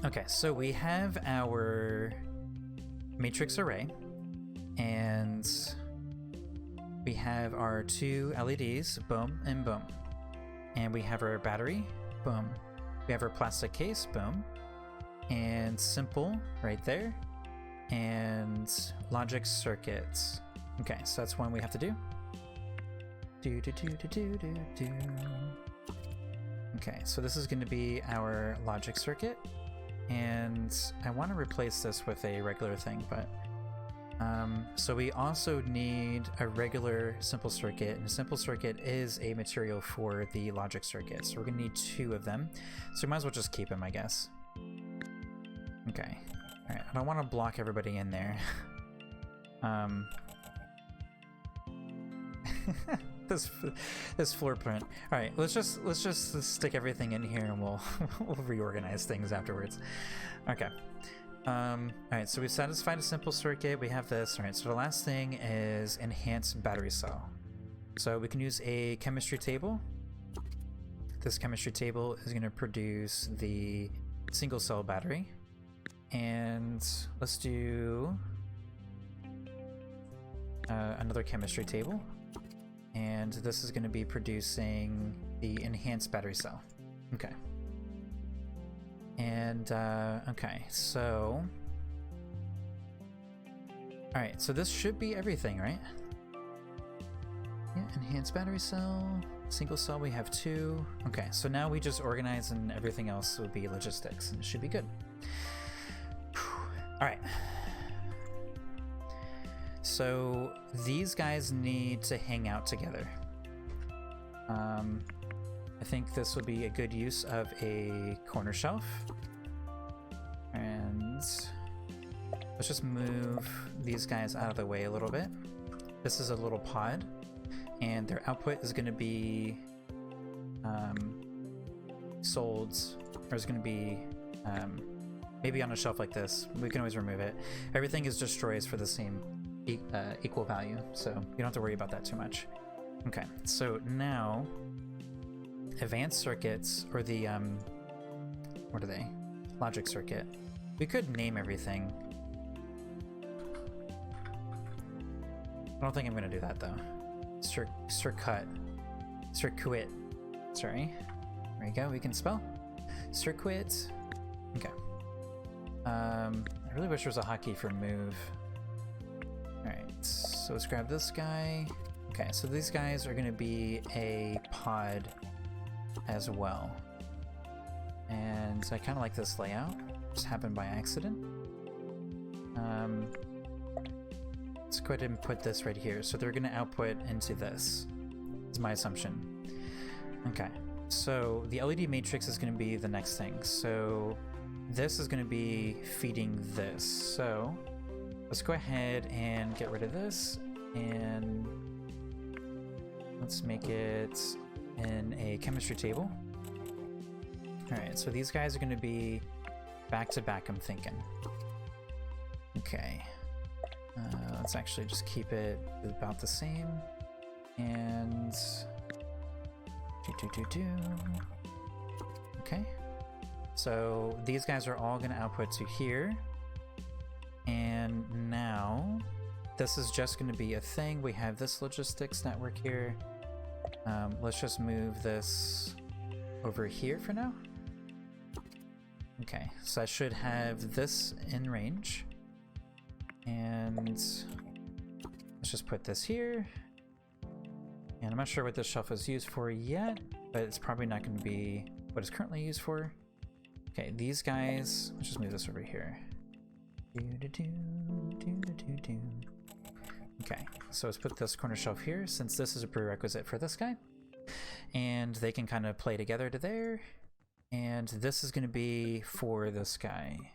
Okay, so we have our matrix array, and we have our two LEDs, boom and boom. And we have our battery, boom. We have our plastic case, boom. And simple right there. And logic circuits. Okay, so that's one we have to do. Okay, so this is going to be our logic circuit. And I want to replace this with a regular thing, but so we also need a regular simple circuit, and a simple circuit is a material for the logic circuit, so we're gonna need two of them. So we might as well just keep them, I guess. Okay, all right. I don't want to block everybody in there. This floor print. All right, let's just stick everything in here, and we'll we'll reorganize things afterwards. Okay. All right, so we've satisfied a simple circuit. We have this. All right, so the last thing is enhanced battery cell. So we can use a chemistry table. This chemistry table is going to produce the single cell battery. And let's do another chemistry table. And this is going to be producing the enhanced battery cell. Okay. And, okay, so... Alright, so this should be everything, right? Yeah, enhanced battery cell, single cell, we have two. Okay, so now we just organize and everything else will be logistics, and it should be good. Alright. So, these guys need to hang out together. I think this would be a good use of a corner shelf. And let's just move these guys out of the way a little bit. This is a little pod, and their output is going to be sold, or is going to be maybe on a shelf like this. We can always remove it. Everything is destroys for the same equal value, so you don't have to worry about that too much. Okay, so now advanced circuits, or the what are they? Logic circuit. We could name everything. I don't think I'm gonna do that though. Circuit. Sorry. There we go. We can spell circuit. Okay. I really wish there was a hotkey for move. All right. So let's grab this guy. Okay. So these guys are gonna be a pod as well. And I kind of like this layout. Just happened by accident. Let's go ahead and put this right here. So they're going to output into this, is my assumption. Okay, so the LED matrix is going to be the next thing. So this is going to be feeding this. So let's go ahead and get rid of this, and let's make it in a chemistry table. Alright, so these guys are going to be back to back, I'm thinking. Okay. Let's actually just keep it about the same. And... Okay. So these guys are all going to output to here. And now, this is just going to be a thing. We have this logistics network here. Let's just move this over here for now. Okay, so I should have this in range. And let's just put this here. And I'm not sure what this shelf is used for yet, but it's probably not going to be what it's currently used for. Okay, these guys, let's just move this over here. Okay, so let's put this corner shelf here, since this is a prerequisite for this guy. And they can kind of play together to there. And this is going to be for this guy.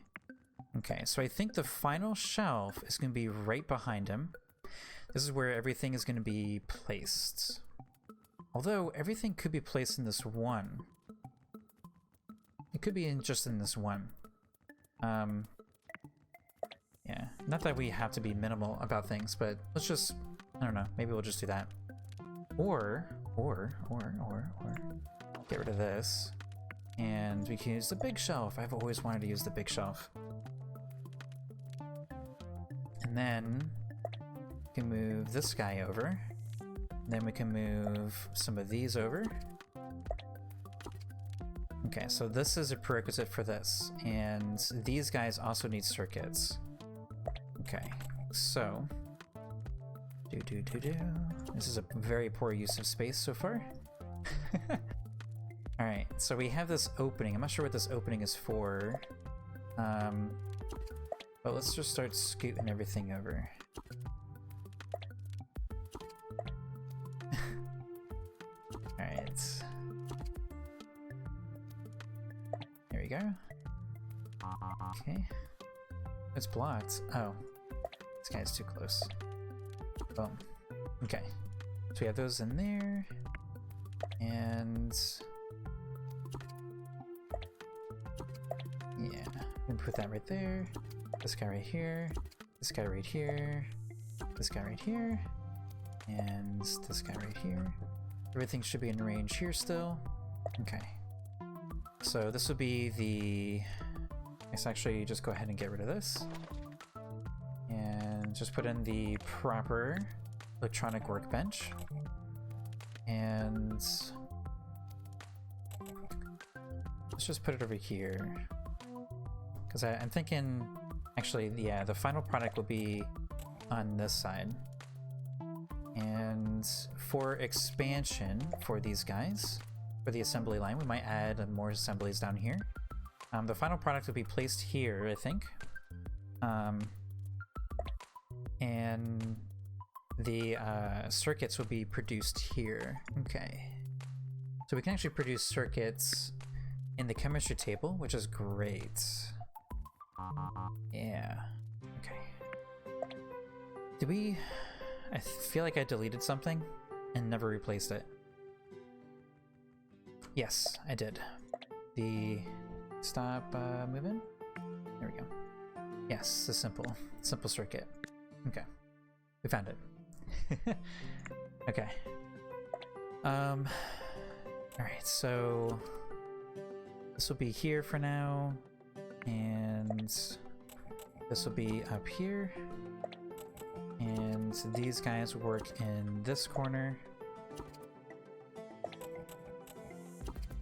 Okay, so I think the final shelf is going to be right behind him. This is where everything is going to be placed. Although, everything could be placed in this one. It could be just in this one. Yeah, not that we have to be minimal about things, but let's just, I don't know, maybe we'll just do that. Or, get rid of this. And we can use the big shelf. I've always wanted to use the big shelf. And then we can move this guy over. Then we can move some of these over. Okay, so this is a prerequisite for this. And these guys also need circuits. Okay, so... This is a very poor use of space so far. Alright, so we have this opening. I'm not sure what this opening is for. But let's just start scooting everything over. Alright. There we go. Okay. It's blocked. Oh. This guy's too close. Boom. Okay. So we have those in there. And... yeah. We can put that right there. This guy right here. This guy right here. This guy right here. And this guy right here. Everything should be in range here still. Okay. So this would be the... let's actually just go ahead and get rid of this. And just put in the proper electronic workbench. And... let's just put it over here. Because I'm thinking... actually, yeah, the final product will be on this side. And for expansion for these guys, for the assembly line, we might add more assemblies down here. The final product will be placed here, I think. And the circuits will be produced here. Okay. So we can actually produce circuits in the chemistry table, which is great. Yeah. Okay. Did we... I feel like I deleted something and never replaced it. Yes, I did. The... stop moving? There we go. Yes, the simple circuit. Okay. We found it. Okay. Alright, so... this will be here for now. And... this will be up here. And these guys work in this corner.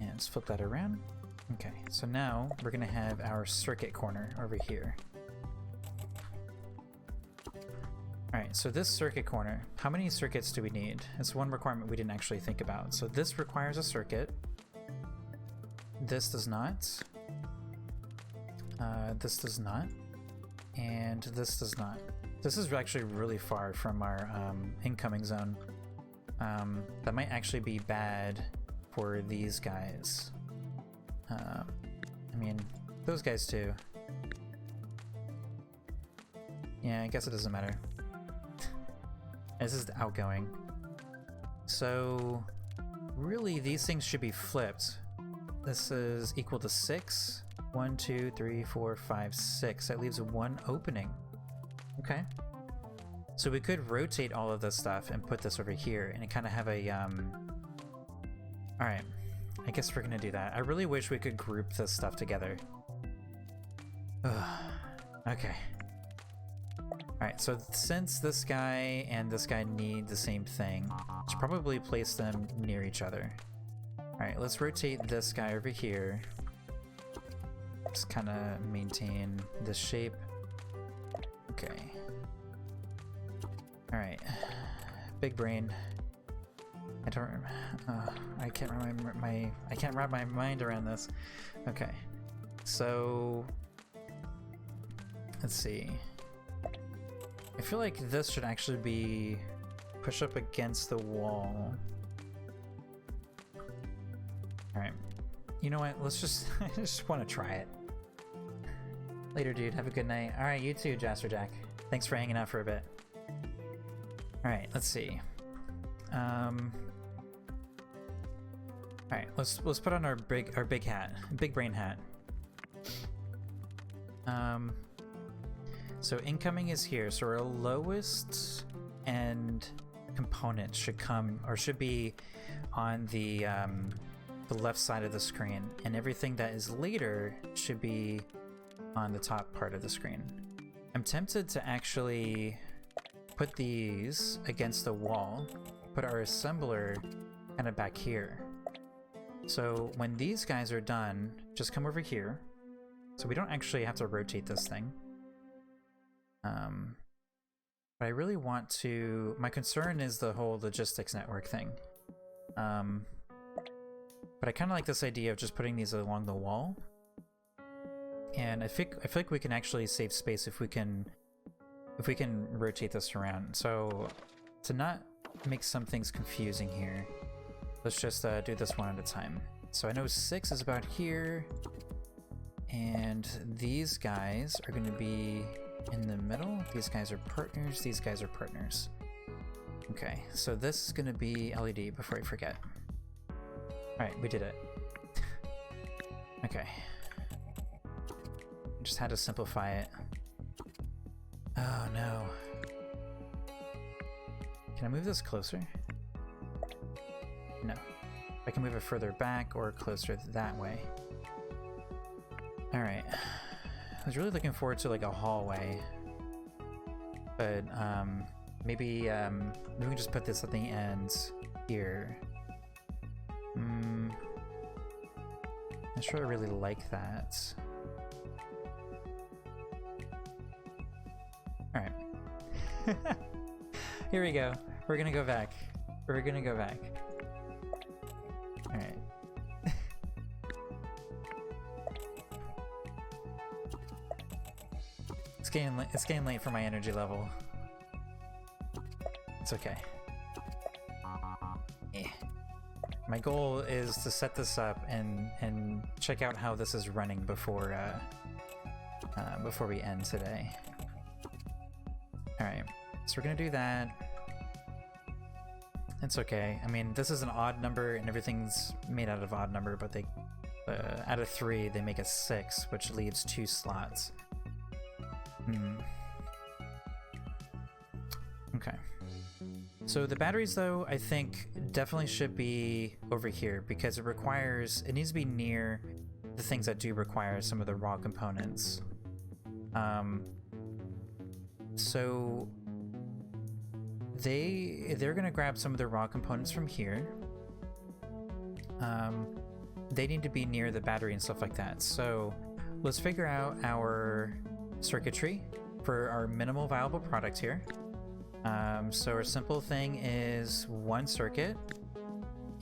And let's flip that around. Okay, so now we're gonna have our circuit corner over here. Alright, so this circuit corner, how many circuits do we need? It's one requirement we didn't actually think about. So this requires a circuit. This does not. This does not. And this does not. This is actually really far from our incoming zone. That might actually be bad for these guys. I mean, those guys too. Yeah, I guess it doesn't matter. This is the outgoing. So, really, these things should be flipped. This is equal to 6. 1, 2, 3, 4, 5, 6. That leaves one opening. Okay. So we could rotate all of this stuff and put this over here and kind of have a, Alright. I guess we're gonna do that. I really wish we could group this stuff together. Ugh. Okay. Alright, so since this guy and this guy need the same thing, let's probably place them near each other. Alright, let's rotate this guy over here. Just kind of maintain this shape. Okay. Alright. Big brain. I don't I can't remember I can't wrap my mind around this. Okay. So let's see. I feel like this should actually be pushed up against the wall. Alright. You know what? Let's just I just want to try it. Later, dude. Have a good night. Alright, you too, Jasper Jack. Thanks for hanging out for a bit. Alright, let's see. Alright, let's put on our big hat. Big brain hat. So incoming is here, so our lowest end component should come, or should be on the the left side of the screen, and everything that is later should be on the top part of the screen. I'm tempted to actually put these against the wall, put our assembler kind of back here. So when these guys are done, just come over here. So we don't actually have to rotate this thing. But I really want to... My concern is the whole logistics network thing. But I kind of like this idea of just putting these along the wall. And I feel like we can actually save space if we can rotate this around. So to not make some things confusing here, let's just do this one at a time. So I know 6 is about here, and these guys are going to be in the middle. These guys are partners, these guys are partners. Okay, so this is going to be LED before I forget. Alright, we did it. Okay. Just had to simplify it. Oh no. Can I move this closer? No. I can move it further back or closer that way. Alright. I was really looking forward to like a hallway. But maybe we can just put this at the end here. Not sure I really like that. Alright. Here we go. We're gonna go back. We're gonna go back. Alright. It's getting late for my energy level. It's okay. My goal is to set this up and check out how this is running before we end today. Alright, so we're gonna do that. It's okay. I mean, this is an odd number and everything's made out of odd number, but they out of 3 they make a 6, which leaves 2 slots. Okay. So the batteries, though, I think definitely should be over here because it needs to be near the things that do require some of the raw components. So they're gonna grab some of the raw components from here. They need to be near the battery and stuff like that. So let's figure out our circuitry for our minimal viable product here. So our simple thing is 1 circuit,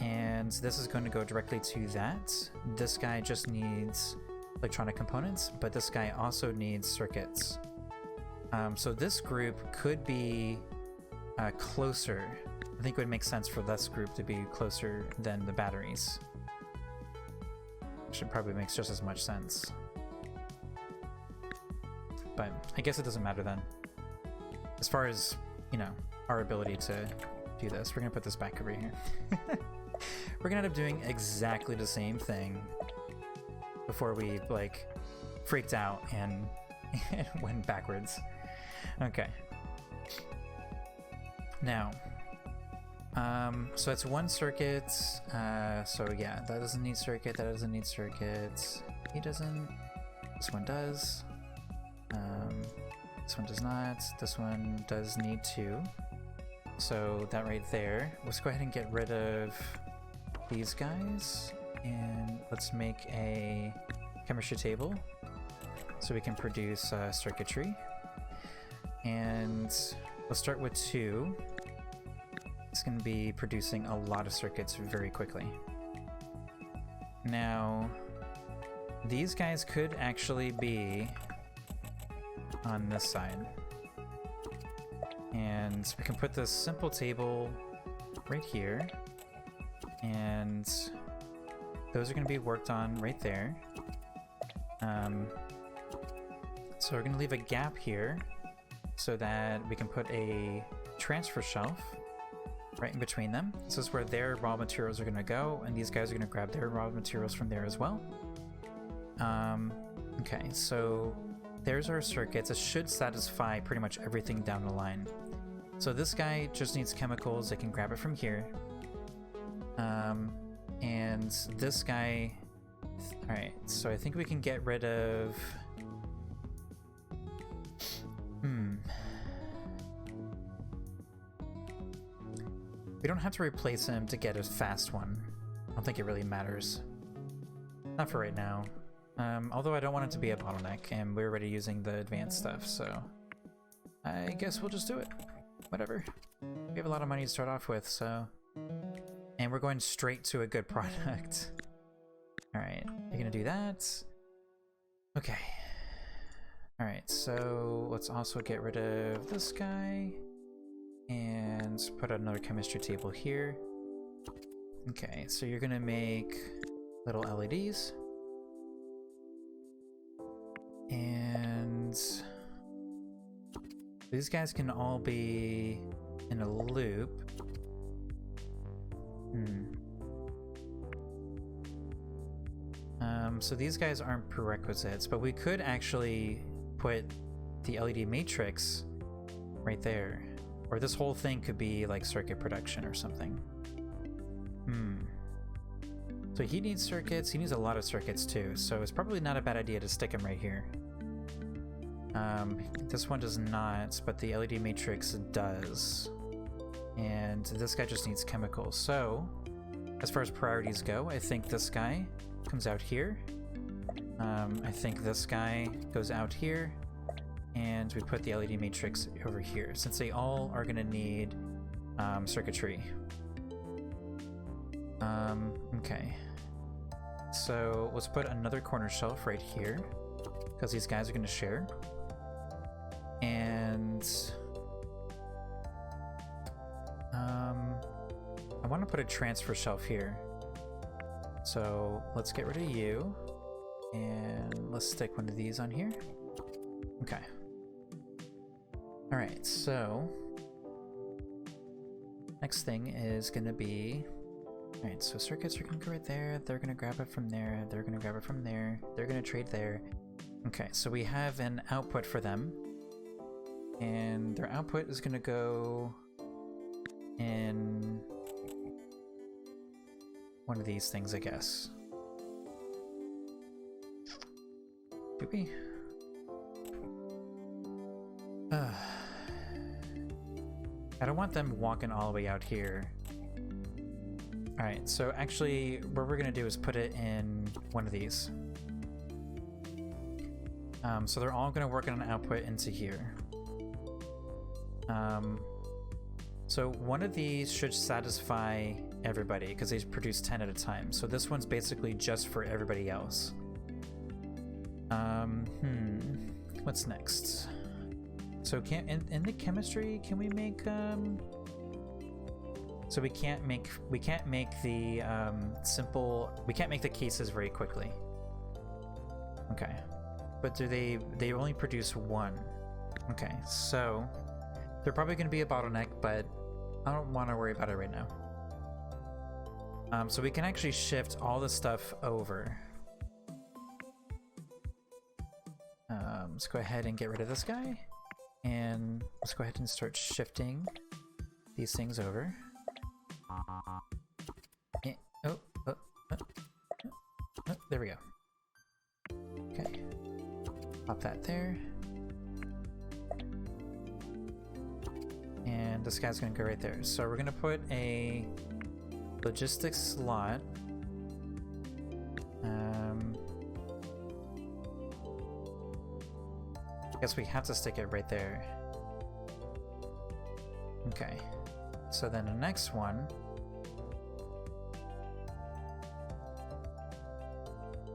and this is going to go directly to that. This guy just needs electronic components, but this guy also needs circuits. So this group could be closer. I think it would make sense for this group to be closer than the batteries. Should probably makes just as much sense. But I guess it doesn't matter then. As far as, you know, our ability to do this, we're gonna put this back over here. We're gonna end up doing exactly the same thing before we, like, freaked out and went backwards. Okay. Now, so that's 1 circuit. So yeah, that doesn't need circuit, that doesn't need circuit. He doesn't. This one does. This one does not. This one does need 2. So that right there. Let's go ahead and get rid of these guys. And let's make a chemistry table so we can produce circuitry. And let's start with 2. It's going to be producing a lot of circuits very quickly. Now, these guys could actually be on this side. And we can put this simple table right here. And those are going to be worked on right there. So we're going to leave a gap here so that we can put a transfer shelf right in between them. This is where their raw materials are going to go, and these guys are going to grab their raw materials from there as well. Okay, so there's our circuits. It should satisfy pretty much everything down the line. So this guy just needs chemicals. I can grab it from here. And this guy... Alright, so I think we can get rid of... We don't have to replace him to get a fast one. I don't think it really matters. Not for right now. Although I don't want it to be a bottleneck, and we're already using the advanced stuff, so... I guess we'll just do it. Whatever. We have a lot of money to start off with, so... And we're going straight to a good product. Alright, you're gonna do that. Okay. Alright, so let's also get rid of this guy. And put another chemistry table here. Okay, so you're gonna make little LEDs. And these guys can all be in a loop. So these guys aren't prerequisites, but we could actually put the LED matrix right there. Or this whole thing could be like circuit production or something. So he needs circuits, he needs a lot of circuits too, so it's probably not a bad idea to stick him right here. This one does not, but the LED matrix does. And this guy just needs chemicals. So, as far as priorities go, I think this guy comes out here. I think this guy goes out here. And we put the LED matrix over here, since they all are going to need circuitry. Okay. So let's put another corner shelf right here, because these guys are going to share. And I want to put a transfer shelf here. So let's get rid of you, and let's stick one of these on here. Okay. Alright, so next thing is gonna be... Alright, so circuits are gonna go right there, they're gonna grab it from there, they're gonna grab it from there, they're gonna trade there. Okay, so we have an output for them, and their output is gonna go in one of these things, I guess. Do we? I don't want them walking all the way out here. Alright, so actually what we're gonna do is put it in one of these. So they're all gonna work on an output into here. So one of these should satisfy everybody because they produce 10 at a time. So this one's basically just for everybody else. What's next? So in the chemistry, can we make so we can't make the we can't make the cases very quickly. Okay. But do they only produce one? Okay, so they're probably going to be a bottleneck, but I don't want to worry about it right now. So we can actually shift all the stuff over. Let's go ahead and get rid of this guy. And let's go ahead and start shifting these things over. There we go. Okay. Pop that there. And this guy's gonna go right there. So we're gonna put a logistics slot. I guess we have to stick it right there. Okay. So then the next one,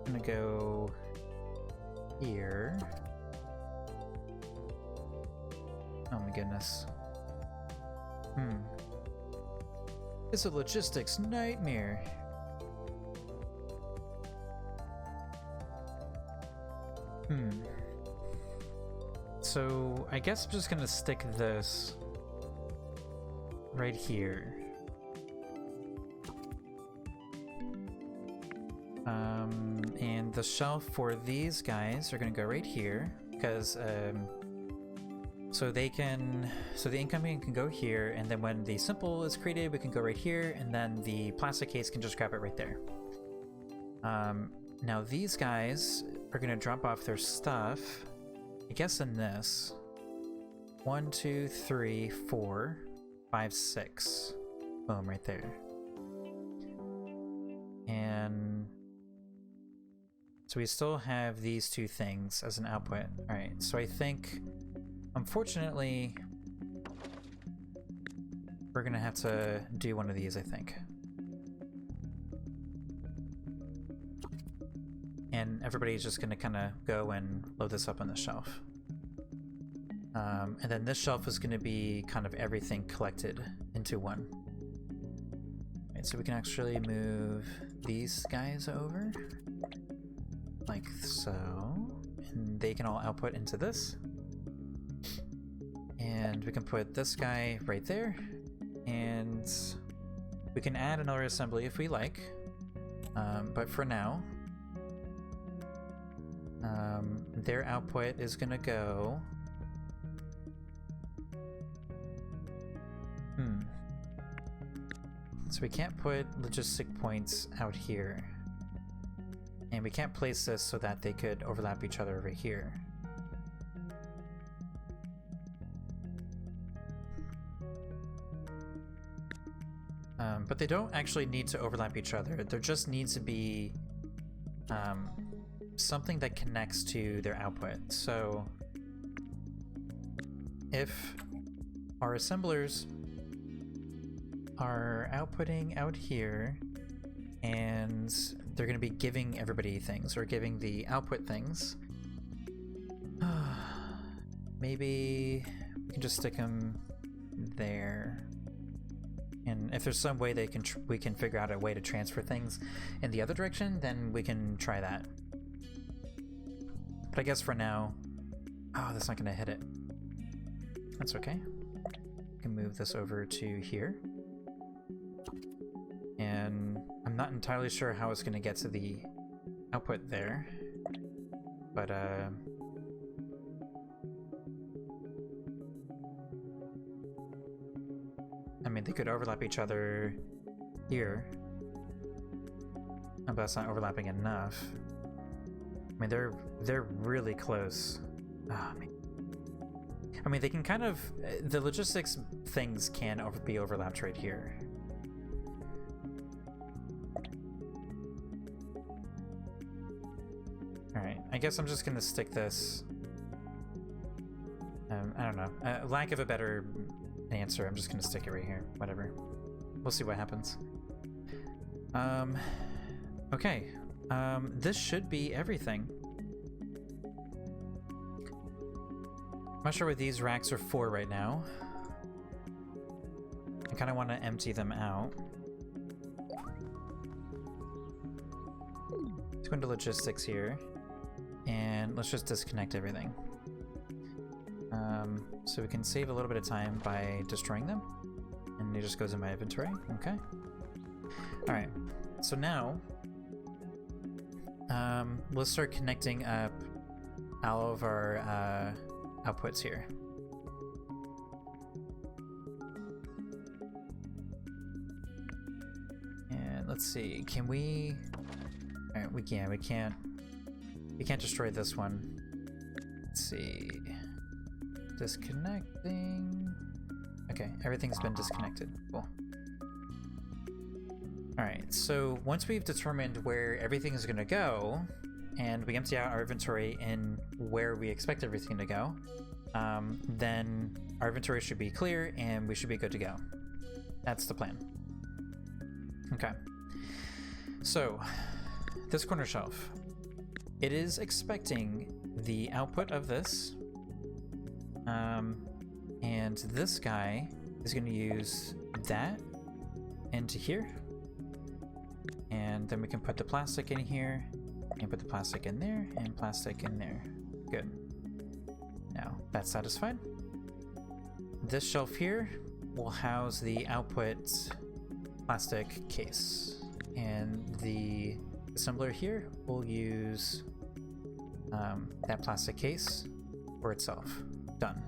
I'm gonna go here. Oh my goodness. It's a logistics nightmare. So I guess I'm just gonna stick this right here. And the shelf for these guys are gonna go right here because So the incoming can go here, and then when the simple is created, we can go right here, and then the plastic case can just grab it right there. Now these guys are gonna drop off their stuff, I guess in this. 1, 2, 3, 4, 5, 6. Boom, right there. And so we still have these two things as an output. Alright, so I think, unfortunately, we're gonna have to do one of these, I think. And everybody's just gonna kind of go and load this up on the shelf. And then this shelf is gonna be kind of everything collected into one. Right, so we can actually move these guys over, like so, and they can all output into this. And we can put this guy right there, and we can add another assembly if we like, but for now, their output is gonna go... So we can't put logistic points out here. And we can't place this so that they could overlap each other over here. But they don't actually need to overlap each other. There just needs to be something that connects to their output. So if our assemblers are outputting out here, and they're going to be giving everybody things, or giving the output things. Maybe we can just stick them there. And if there's some way we can figure out a way to transfer things in the other direction, then we can try that. But I guess for now... Oh, that's not going to hit it. That's okay. We can move this over to here. And I'm not entirely sure how it's going to get to the output there, but I mean, they could overlap each other here, but that's not overlapping enough. I mean, they're really close. Oh, man. I mean, they can kind of... The logistics things can be overlapped right here. Alright, I guess I'm just gonna stick this... I don't know. Lack of a better answer, I'm just gonna stick it right here. Whatever. We'll see what happens. Okay. This should be everything. I'm not sure what these racks are for right now. I kind of want to empty them out. Let's go into logistics here. And let's just disconnect everything. So we can save a little bit of time by destroying them. And it just goes in my inventory. Okay. Alright. So now, let's start connecting up all of our outputs here. And let's see, can we... Alright, we can't destroy this one. Let's see. Disconnecting. Okay, everything's been disconnected. Cool. Alright, so once we've determined where everything is going to go, and we empty out our inventory in where we expect everything to go, then our inventory should be clear and we should be good to go. That's the plan. Okay. So, this corner shelf. It is expecting the output of this, and this guy is going to use that into here, and then we can put the plastic in here, and put the plastic in there, and plastic in there. Good. Now, that's satisfied. This shelf here will house the output plastic case, and the assembler here will use that plastic case for itself. Done.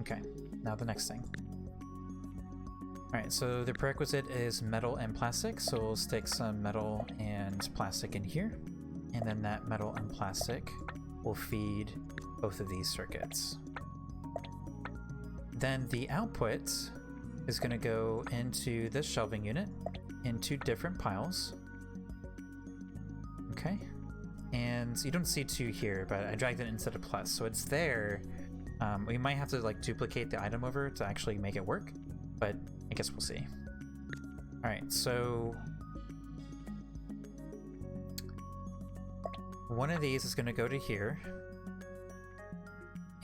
Okay, now the next thing. Alright, so the prerequisite is metal and plastic, so we'll stick some metal and plastic in here, and then that metal and plastic will feed both of these circuits. Then the output is going to go into this shelving unit in 2 different piles. Okay, and you don't see 2 here, but I dragged it instead of plus, so it's there. We might have to like duplicate the item over to actually make it work, but I guess we'll see. Alright, so one of these is going to go to here,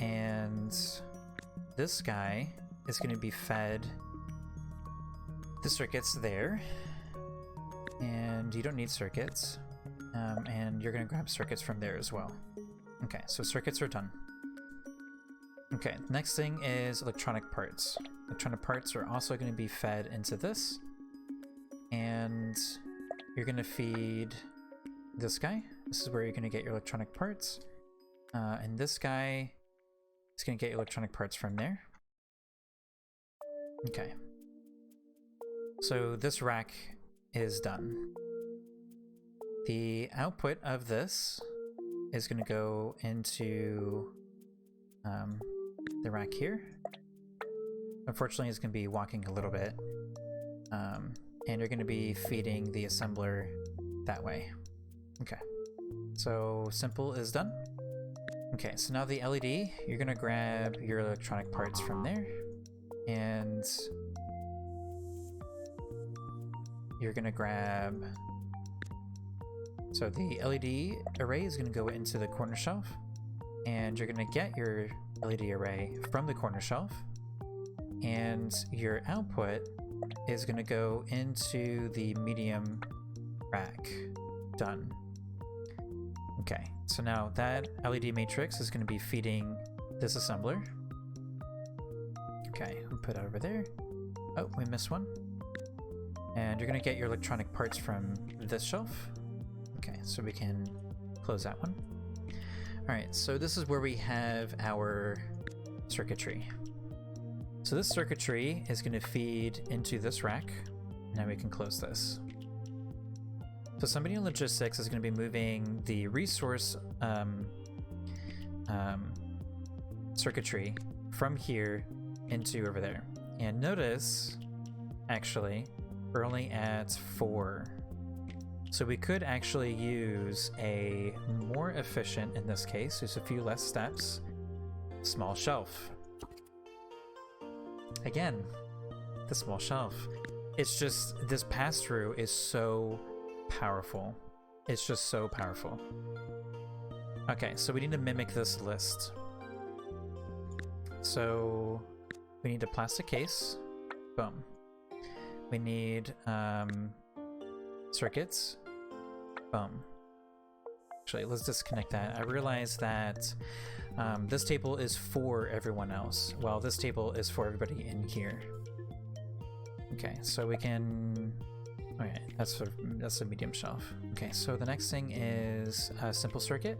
and this guy is going to be fed the circuits there, and you don't need circuits, and you're going to grab circuits from there as well. Okay, so circuits are done. Okay, next thing is electronic parts. Electronic parts are also going to be fed into this, and you're going to feed this guy. This is where you're going to get your electronic parts, and this guy is going to get your electronic parts from there. Okay, so this rack is done. The output of this is going to go into the rack here. Unfortunately, it's going to be walking a little bit, and you're going to be feeding the assembler that way. Okay, so simple is done. Okay, so now the LED, you're going to grab your electronic parts from there, and you're going to grab... So the LED array is going to go into the corner shelf, and you're going to get your LED array from the corner shelf, and your output is going to go into the medium rack. Done. Okay, so now that LED matrix is going to be feeding this assembler. Okay, we'll put it over there. Oh, we missed one. And you're going to get your electronic parts from this shelf. Okay, so we can close that one. Alright, so this is where we have our circuitry. So this circuitry is going to feed into this rack. Now we can close this. So somebody in logistics is going to be moving the resource circuitry from here into over there. And notice, actually, we're only at 4. So we could actually use a more efficient, in this case, there's a few less steps, small shelf. Again, the small shelf. It's just, this pass-through is so powerful. It's just so powerful. Okay, so we need to mimic this list. So we need a plastic case. Boom. We need circuits. Boom. Actually, let's disconnect that. I realize that this table is for everyone else, while this table is for everybody in here. Okay, so we can... Okay, that's a medium shelf. Okay, so the next thing is a simple circuit.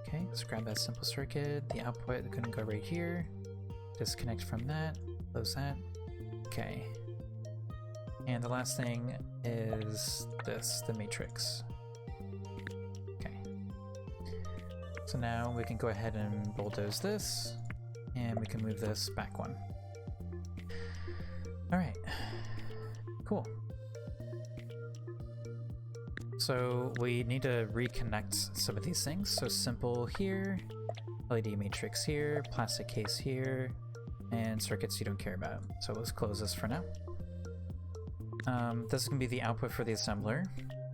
Okay, let's grab that simple circuit. The output is going to go right here. Disconnect from that. Close that. Okay. And the last thing is this, the matrix. Okay. So now we can go ahead and bulldoze this, and we can move this back one. Alright. Cool. So we need to reconnect some of these things. So simple here, LED matrix here, plastic case here, and circuits you don't care about. So let's close this for now. This is going to be the output for the assembler.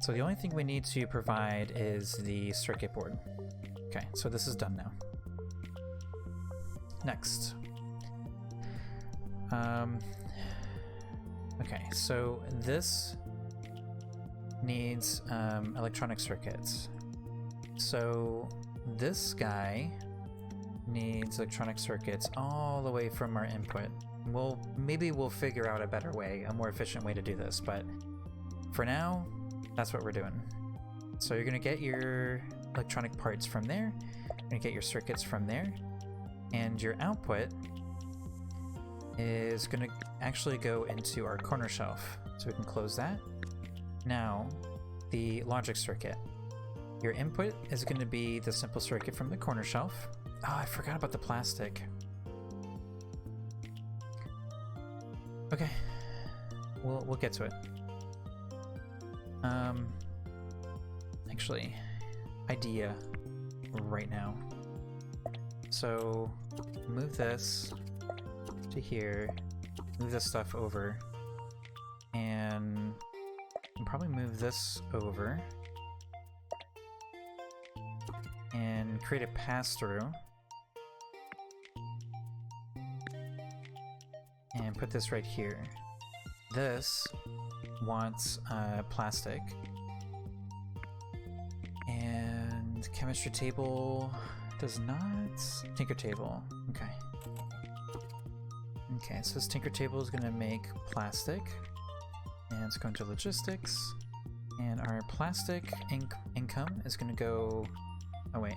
So the only thing we need to provide is the circuit board. Okay, so this is done now. Next. Okay, so this needs electronic circuits. So this guy needs electronic circuits all the way from our input. Maybe we'll figure out a better way, a more efficient way to do this, but for now, that's what we're doing. So you're gonna get your electronic parts from there, you're gonna get your circuits from there, and your output is going to actually go into our corner shelf. So we can close that. Now, the logic circuit. Your input is going to be the simple circuit from the corner shelf. Oh, I forgot about the plastic. Okay, we'll get to it. Actually, idea right now. So move this to here, move this stuff over, and probably move this over, and create a pass-through. And put this right here. This wants plastic. And chemistry table does not. Tinker table. Okay. Okay, so this tinker table is going to make plastic. And it's going to logistics. And our plastic income is going to go... Oh, wait.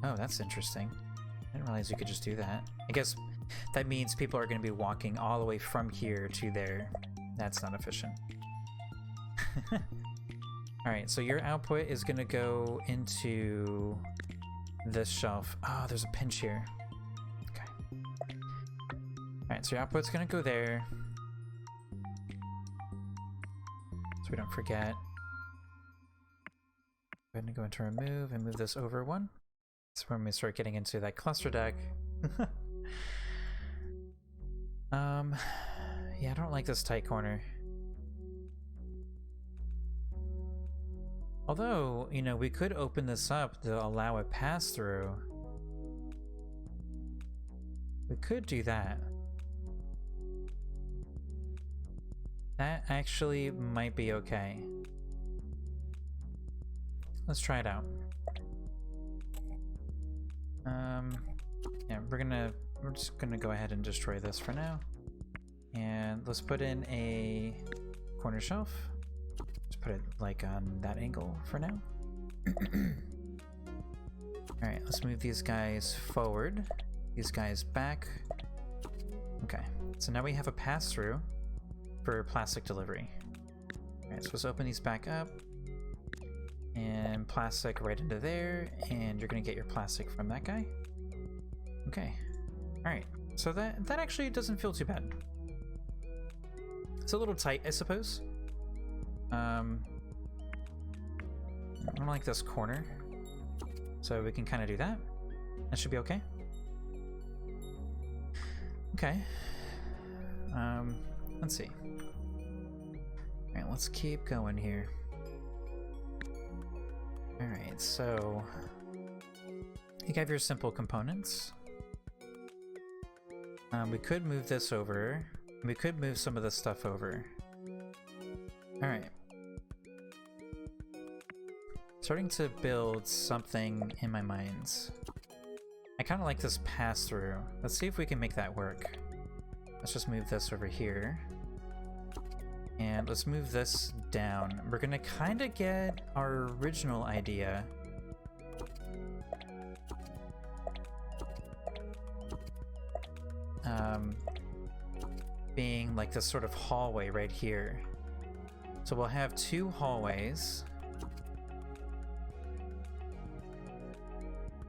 Oh, that's interesting. I didn't realize you could just do that. I guess that means people are going to be walking all the way from here to there. That's not efficient. Alright, so your output is going to go into this shelf. Oh, there's a pinch here. Okay. Alright, so your output's going to go there. So we don't forget. Go ahead and go into remove and move this over one. That's when we start getting into that cluster deck. Yeah, I don't like this tight corner. Although, you know, we could open this up to allow a pass-through. We could do that. That actually might be okay. Let's try it out. Yeah, we're just gonna go ahead and destroy this for now. And let's put in a corner shelf. Just put it like on that angle for now. Alright, let's move these guys forward. These guys back. Okay, so now we have a pass-through for plastic delivery. Alright, so let's open these back up. And plastic right into there. And you're gonna get your plastic from that guy. Okay. Alright, so that actually doesn't feel too bad. It's a little tight, I suppose. I don't like this corner. So we can kind of do that. That should be okay. Okay. Let's see. Alright, let's keep going here. Alright, so you have your simple components. We could move this over. We could move some of this stuff over. Alright. Starting to build something in my mind. I kind of like this pass-through. Let's see if we can make that work. Let's just move this over here. And let's move this down. We're gonna kind of get our original idea. Being like this sort of hallway right here. So we'll have two hallways.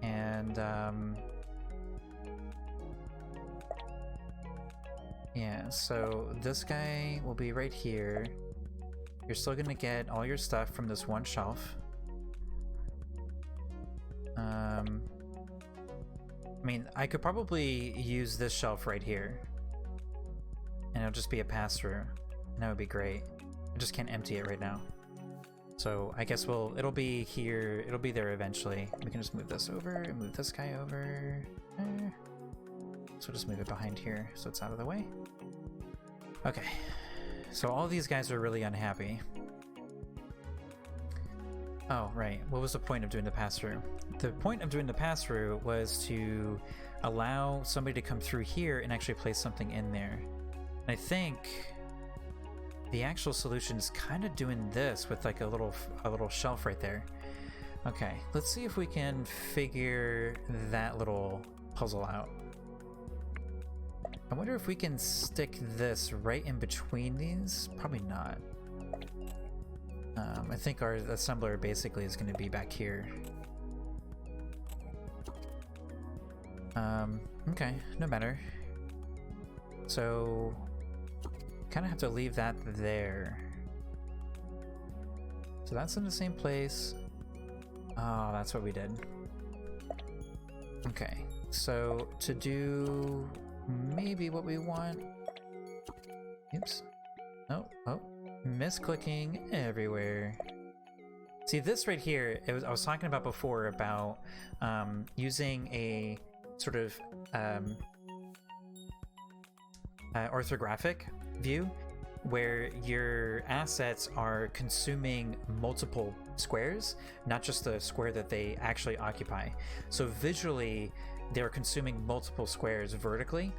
And yeah, so this guy will be right here. You're still gonna get all your stuff from this one shelf. I mean, I could probably use this shelf right here. And it'll just be a pass-through. And that would be great. I just can't empty it right now. So I guess it'll be here, it'll be there eventually. We can just move this over and move this guy over. So just move it behind here so it's out of the way. Okay, so all these guys are really unhappy. Oh, right, what was the point of doing the pass-through? The point of doing the pass-through was to allow somebody to come through here and actually place something in there. And I think the actual solution is kind of doing this with like a little shelf right there. Okay, let's see if we can figure that little puzzle out. I wonder if we can stick this right in between these. Probably not. I think our assembler basically is going to be back here. Okay, no matter. So, kind of have to leave that there. So that's in the same place. Oh, that's what we did. Okay, so to do maybe what we want. Oops. Oh, misclicking everywhere. See, this right here, I was talking about before about using a sort of orthographic view where your assets are consuming multiple squares, not just the square that they actually occupy. So visually, they're consuming multiple squares vertically,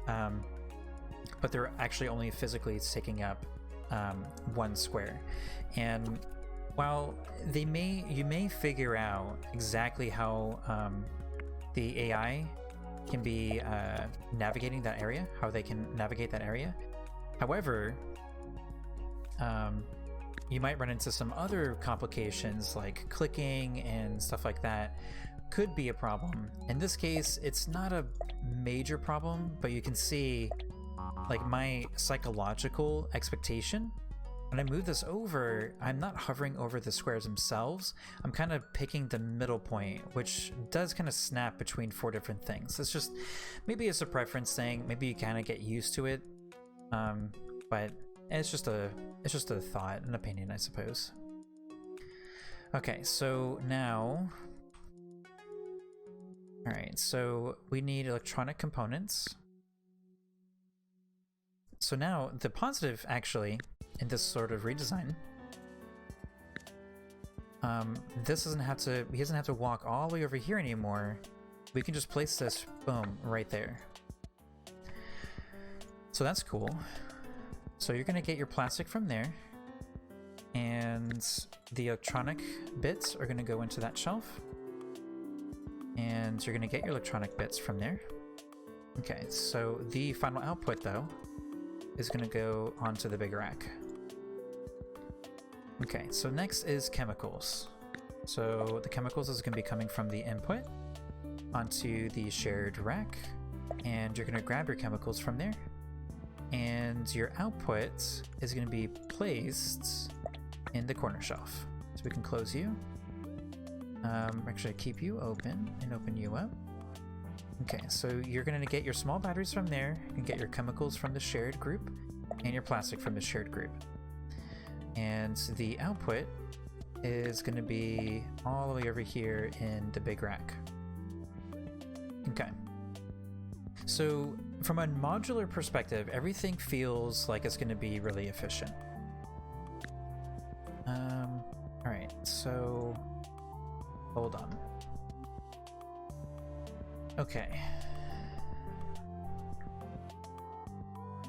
but they're actually only physically taking up one square. And while you may figure out exactly how the AI can be navigating that area, how they can navigate that area. However, you might run into some other complications like clicking and stuff like that. Could be a problem. In this case, it's not a major problem, but you can see like my psychological expectation. When I move this over, I'm not hovering over the squares themselves. I'm kind of picking the middle point, which does kind of snap between 4 different things. It's just, maybe it's a preference thing. Maybe you kind of get used to it. But it's just a thought, an opinion, I suppose. Okay, so now, all right, so we need electronic components. So now the positive actually in this sort of redesign, this doesn't have to, he doesn't have to walk all the way over here anymore. We can just place this, boom, right there. So that's cool. So you're gonna get your plastic from there, and the electronic bits are gonna go into that shelf, and you're gonna get your electronic bits from there. Okay, so the final output though is gonna go onto the big rack. Okay, so next is chemicals. So the chemicals is gonna be coming from the input onto the shared rack, and you're gonna grab your chemicals from there, and your output is gonna be placed in the corner shelf. So we can close you. Actually keep you open and open you up. Okay, so you're gonna get your small batteries from there, you can get your chemicals from the shared group, and your plastic from the shared group. And the output is gonna be all the way over here in the big rack. Okay. So from a modular perspective, everything feels like it's gonna be really efficient. All right, so hold on. Okay.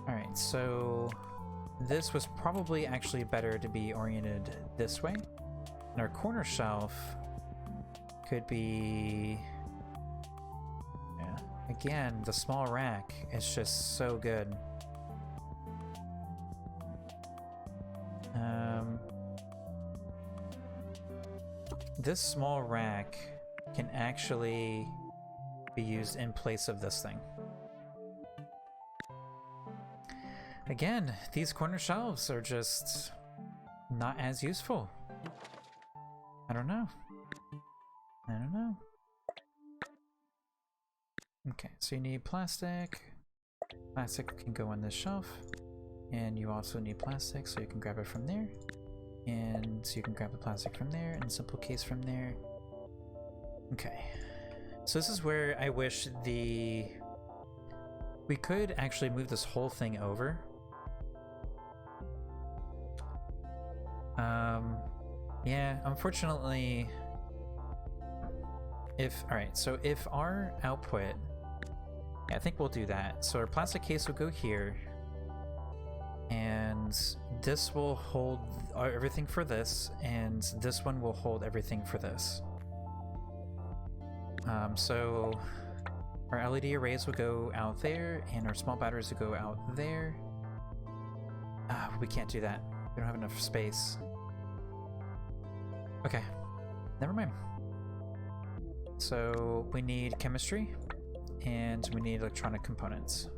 All right, so this was probably actually better to be oriented this way. And our corner shelf could be, yeah, again, the small rack is just so good. This small rack can actually be used in place of this thing. Again, these corner shelves are just not as useful. I don't know. Okay, so you need plastic. Plastic can go on this shelf. And you also need plastic, so you can grab it from there. And so you can grab the plastic from there, and simple case from there. Okay. So this is where I wish we could actually move this whole thing over. Yeah, unfortunately, alright, so if our output, yeah, I think we'll do that. So our plastic case will go here, and this will hold everything for this, and this one will hold everything for this. So Our LED arrays will go out there, and our small batteries will go out there. We can't do that. We don't have enough space. Okay, never mind. So we need chemistry, and we need electronic components.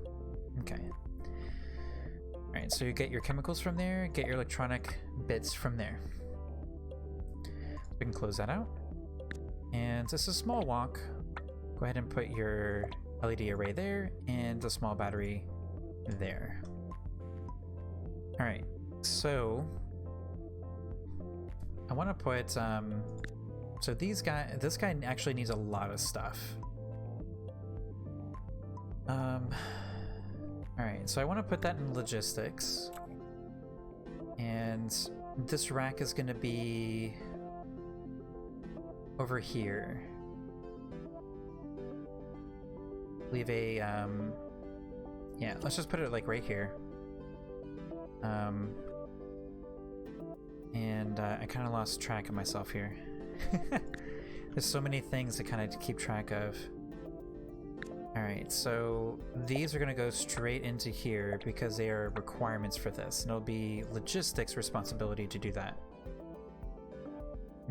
Okay. Alright, so you get your chemicals from there, get your electronic bits from there. We can close that out. And this is a small walk. Go ahead and put your LED array there, and the small battery there. Alright, so I want to put, so this guy actually needs a lot of stuff. Alright, so I want to put that in logistics. And this rack is going to be over here. Leave a, yeah, let's just put it like right here. And I kind of lost track of myself here. There's so many things to kind of keep track of. Alright, so these are going to go straight into here because they are requirements for this, and it'll be logistics responsibility to do that.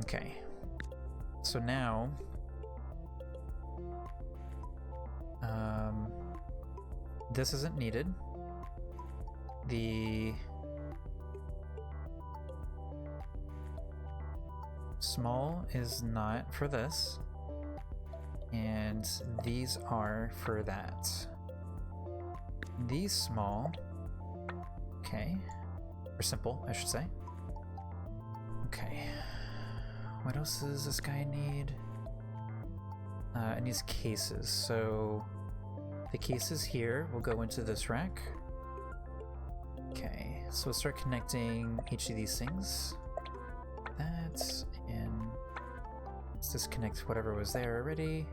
Okay, so now this isn't needed. The small is not for this, and these are for that. These small, okay, or simple, I should say. Okay, what else does this guy need? It needs cases, so the cases here will go into this rack. Okay, so we'll start connecting each of these things. That, and let's disconnect whatever was there already.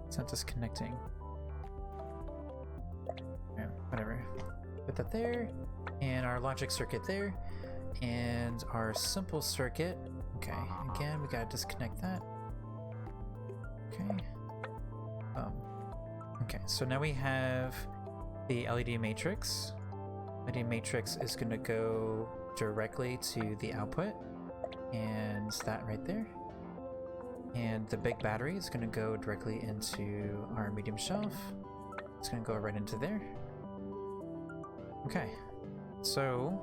It's not disconnecting. Yeah, whatever. Put that there, and our logic circuit there, and our simple circuit. Okay, again, we gotta disconnect that. Okay. Okay, so now we have the LED matrix. LED matrix is going to go directly to the output, and that right there. And the big battery is going to go directly into our medium shelf. It's going to go right into there. Okay, so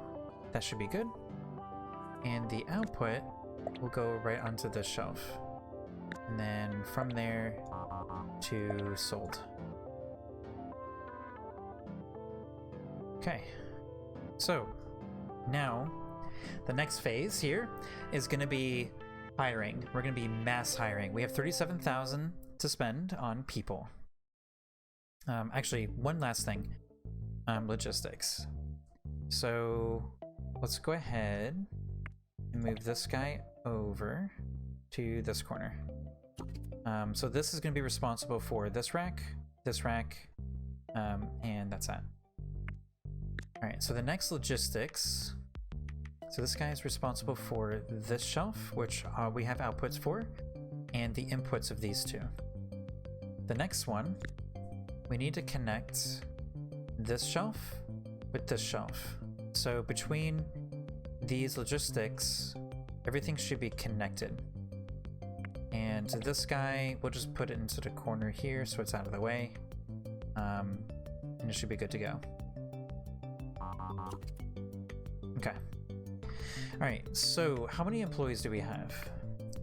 that should be good. And the output will go right onto this shelf. And then from there to sold. Okay, so now the next phase here is going to be hiring. We're going to be mass hiring. We have 37,000 to spend on people. Actually, one last thing, logistics. So let's go ahead and move this guy over to this corner. So this is going to be responsible for this rack, and that's that. Alright, so the next logistics, so this guy is responsible for this shelf, which we have outputs for, and the inputs of these two. The next one, we need to connect this shelf with this shelf. So between these logistics, everything should be connected. And this guy, we'll just put it into the corner here so it's out of the way, and it should be good to go. Okay. Alright, so how many employees do we have?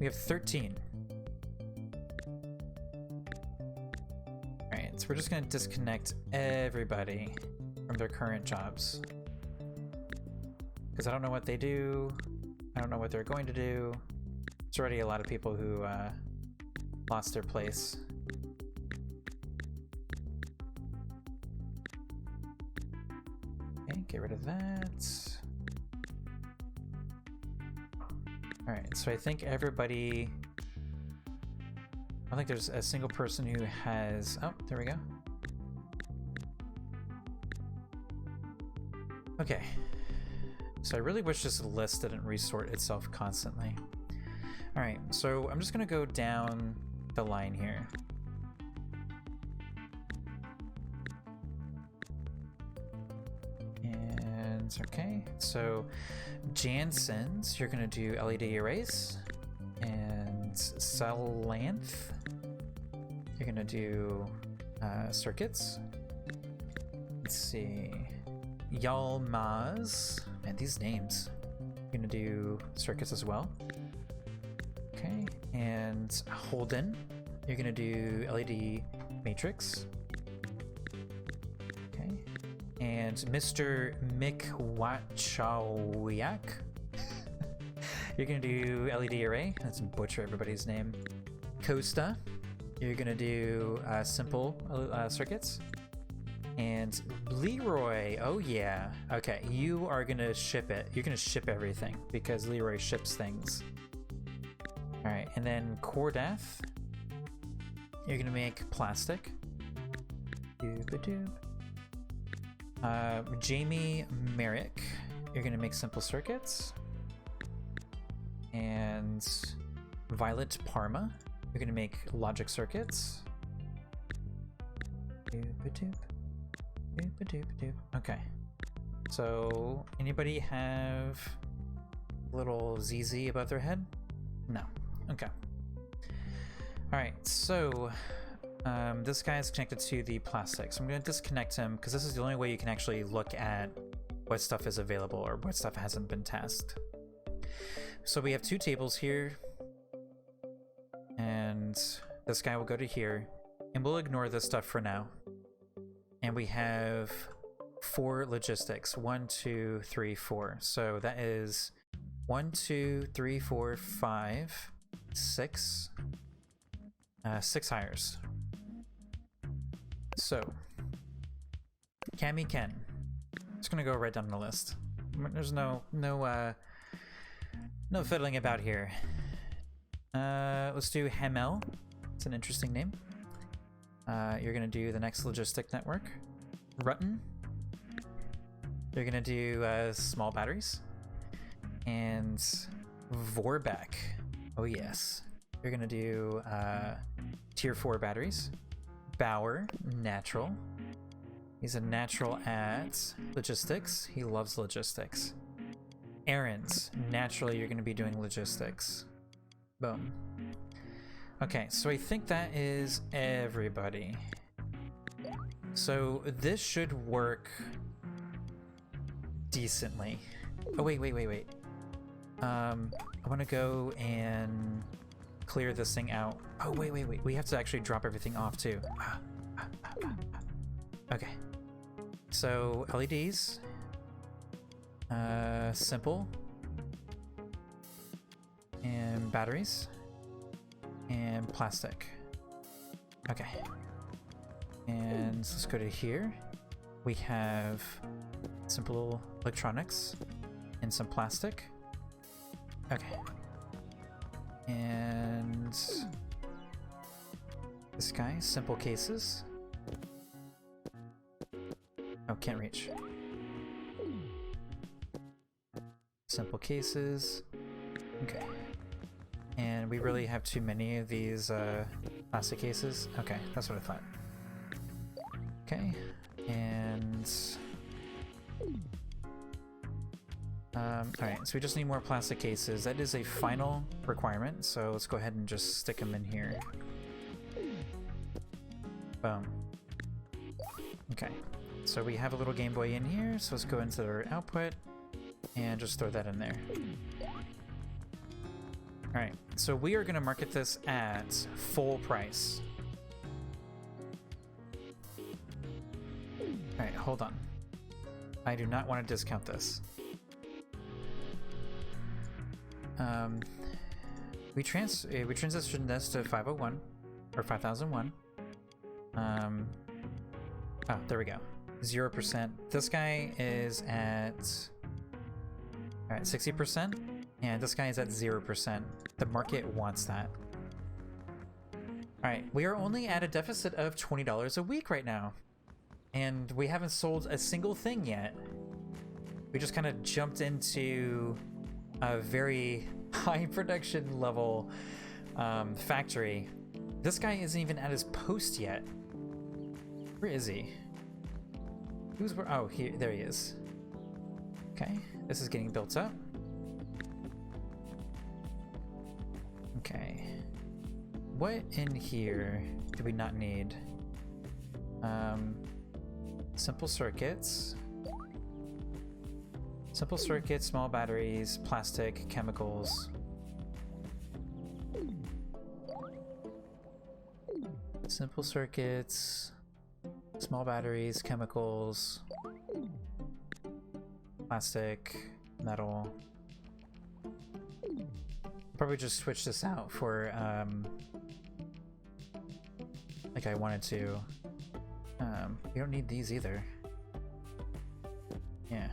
We have 13. Alright, so we're just going to disconnect everybody from their current jobs. Because I don't know what they do. I don't know what they're going to do. There's already a lot of people who lost their place. Okay, get rid of that. Alright, so I think everybody... I don't think there's a single person who has... Oh, there we go. Okay. So I really wish this list didn't resort itself constantly. All right, so I'm just gonna go down the line here. And okay, so Jansen's, you're gonna do LED arrays, and Salanth, you're gonna do circuits. Let's see, Yalmaz, man, these names. You're gonna do circuits as well. Okay, and Holden, you're gonna do LED matrix. Okay, and Mr. Mick Wachawiak, you're gonna do LED array. Let's butcher everybody's name. Costa, you're gonna do simple circuits. And Leroy, oh yeah, okay, you are gonna ship it. You're gonna ship everything because Leroy ships things. All right, and then Cordath, you're gonna make plastic. Jamie Merrick, you're gonna make simple circuits. And Violet Parma, you're gonna make logic circuits. Okay, so anybody have a little ZZ above their head? No. Okay. All right, so this guy is connected to the plastic, so I'm going to disconnect him because this is the only way you can actually look at what stuff is available or what stuff hasn't been tasked. So we have two tables here, and this guy will go to here, and we'll ignore this stuff for now. And we have 4 logistics. 1, 2, 3, 4. So that is 1, 2, 3, 4, 5, 6. 6 hires. So Cammy Ken. Just gonna go right down the list. There's no fiddling about here. Let's do Hamel. It's an interesting name. You're gonna do the next logistic network. Rutten, you're gonna do small batteries. And Vorbeck, oh yes, you're gonna do tier 4 batteries. Bauer, natural. He's a natural at logistics. He loves logistics. Aaron's, naturally you're gonna be doing logistics. Boom. Okay, so I think that is everybody. So this should work decently. Oh, wait. I want to go and clear this thing out. Oh, wait. We have to actually drop everything off too. Okay. So LEDs. Simple. And batteries. And plastic. Okay. And let's go to here. We have simple electronics and some plastic. Okay. And this guy, simple cases. Oh, can't reach. Simple cases. Okay. And we really have too many of these plastic cases. Okay, that's what I thought. Okay, and alright, so we just need more plastic cases. That is a final requirement, so let's go ahead and just stick them in here. Boom. Okay, so we have a little Game Boy in here, so let's go into our output and just throw that in there. Alright, so we are going to market this at full price. Alright, hold on. I do not want to discount this. We transitioned this to 501 or 5001. Oh, there we go. 0%. This guy is at 60%, and this guy is at 0%. The market wants that. Alright, we are only at a deficit of $20 a week right now. And we haven't sold a single thing yet. We just kind of jumped into a very high production level factory. This guy isn't even at his post yet. Where is he? Who's where? Oh, here, there he is. Okay, this is getting built up. Okay. What in here do we not need? Simple circuits. Simple circuits, small batteries, plastic, chemicals. Simple circuits, small batteries, chemicals, plastic, metal. Probably just switch this out for, like I wanted to. We don't need these either. Yeah.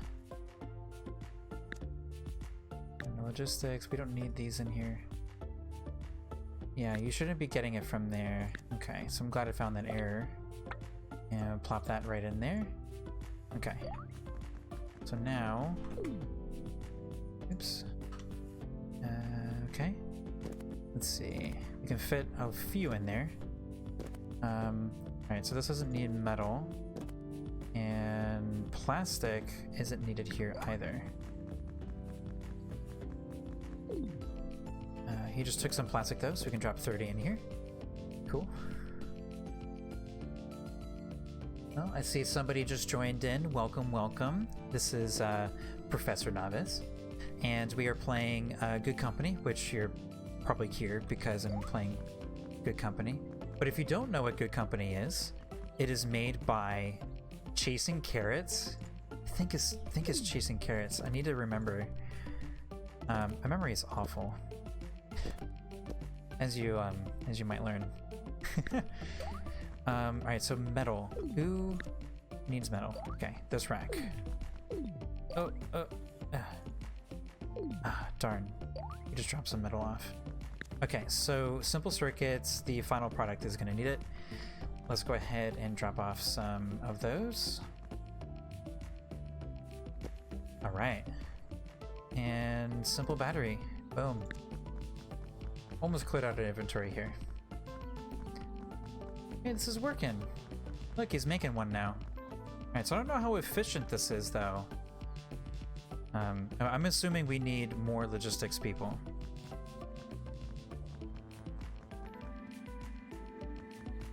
And logistics, we don't need these in here. Yeah, you shouldn't be getting it from there. Okay, so I'm glad I found that error. And plop that right in there. Okay. So now... Oops. Okay. Let's see. We can fit a few in there. Alright, so this doesn't need metal. And plastic isn't needed here either. He just took some plastic though, so we can drop 30 in here. Cool. Well, I see somebody just joined in. Welcome, welcome. This is Professor Novice, and we are playing Good Company, which you're probably here because I'm playing Good Company. But if you don't know what Good Company is, it is made by Chasing Carrots. I think it's Chasing Carrots. I need to remember. My memory is awful, as you might learn. All right, so metal. Who needs metal? Okay, this rack. Oh, darn! You just dropped some metal off. Okay, so simple circuits. The final product is going to need it. Let's go ahead and drop off some of those. All right, and simple battery. Boom. Almost cleared out our inventory here. Hey, this is working. Look, he's making one now. Alright, so I don't know how efficient this is, though. I'm assuming we need more logistics people.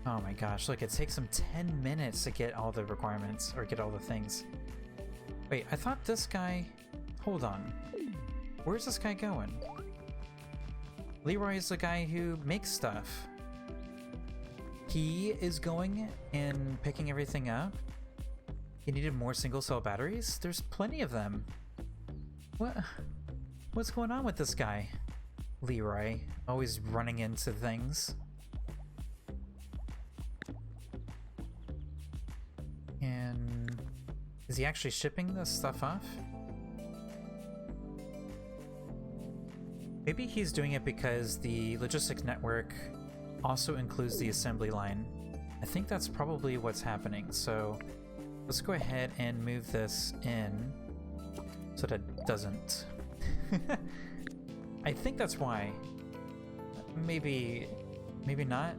Oh my gosh, look, it takes him 10 minutes to get all the requirements, or get all the things. Wait, I thought this guy... Hold on. Where's this guy going? Leroy is the guy who makes stuff. He is going and picking everything up. He needed more single cell batteries? There's plenty of them. What's going on with this guy? Leroy, always running into things. And is he actually shipping this stuff off? Maybe he's doing it because the logistics network also includes the assembly line. I think that's probably what's happening. So let's go ahead and move this in so that it doesn't. I think that's why. Maybe not.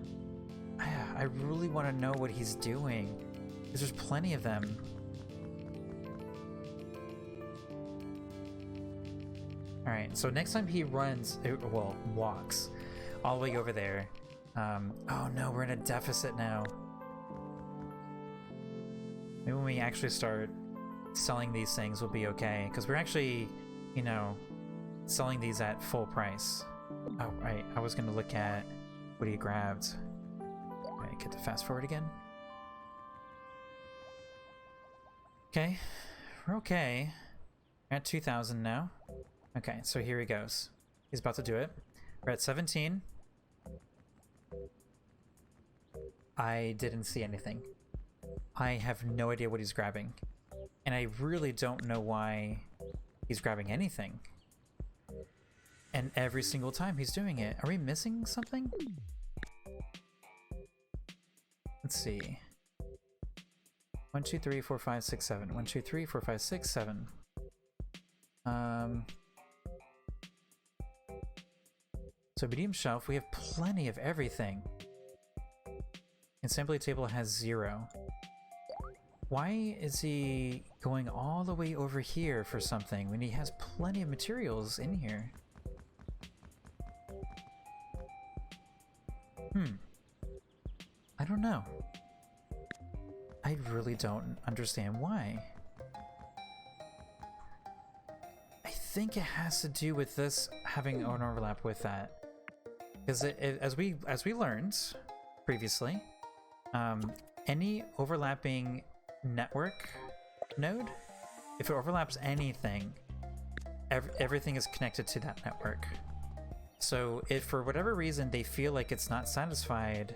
I really want to know what he's doing, because there's plenty of them. Alright, so next time he runs, well, walks all the way over there. Oh no, we're in a deficit now. Maybe when we actually start selling these things, we'll be okay. Because we're actually, you know, selling these at full price. Oh, right. I was going to look at what he grabbed. Alright, get to fast forward again. Okay. We're okay. We're at 2,000 now. Okay, so here he goes. He's about to do it. We're at 17. I didn't see anything. I have no idea what he's grabbing. And I really don't know why he's grabbing anything. And every single time he's doing it. Are we missing something? Let's see. 1, 2, 3, 4, 5, 6, 7. 1, 2, 3, 4, 5, 6, 7. So medium shelf, we have plenty of everything. Assembly table has 0. Why is he going all the way over here for something when he has plenty of materials in here? I don't know. I really don't understand why. I think it has to do with this having an overlap with that. Because as we learned previously, any overlapping network node, if it overlaps anything, everything is connected to that network. So if for whatever reason they feel like it's not satisfied,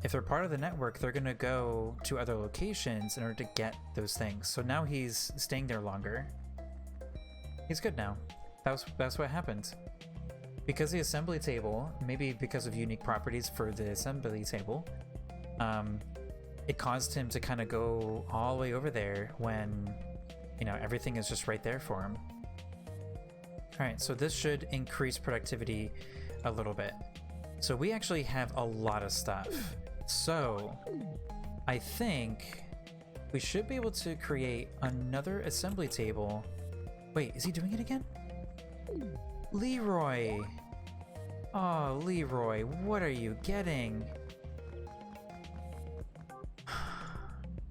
if they're part of the network, they're going to go to other locations in order to get those things. So now he's staying there longer. He's good now. That's what happened. Because the assembly table, maybe because of unique properties for the assembly table, it caused him to kind of go all the way over there when, you know, everything is just right there for him. All right, so this should increase productivity a little bit. So we actually have a lot of stuff. So I think we should be able to create another assembly table. Wait, is he doing it again? Leroy! Oh, Leroy, what are you getting?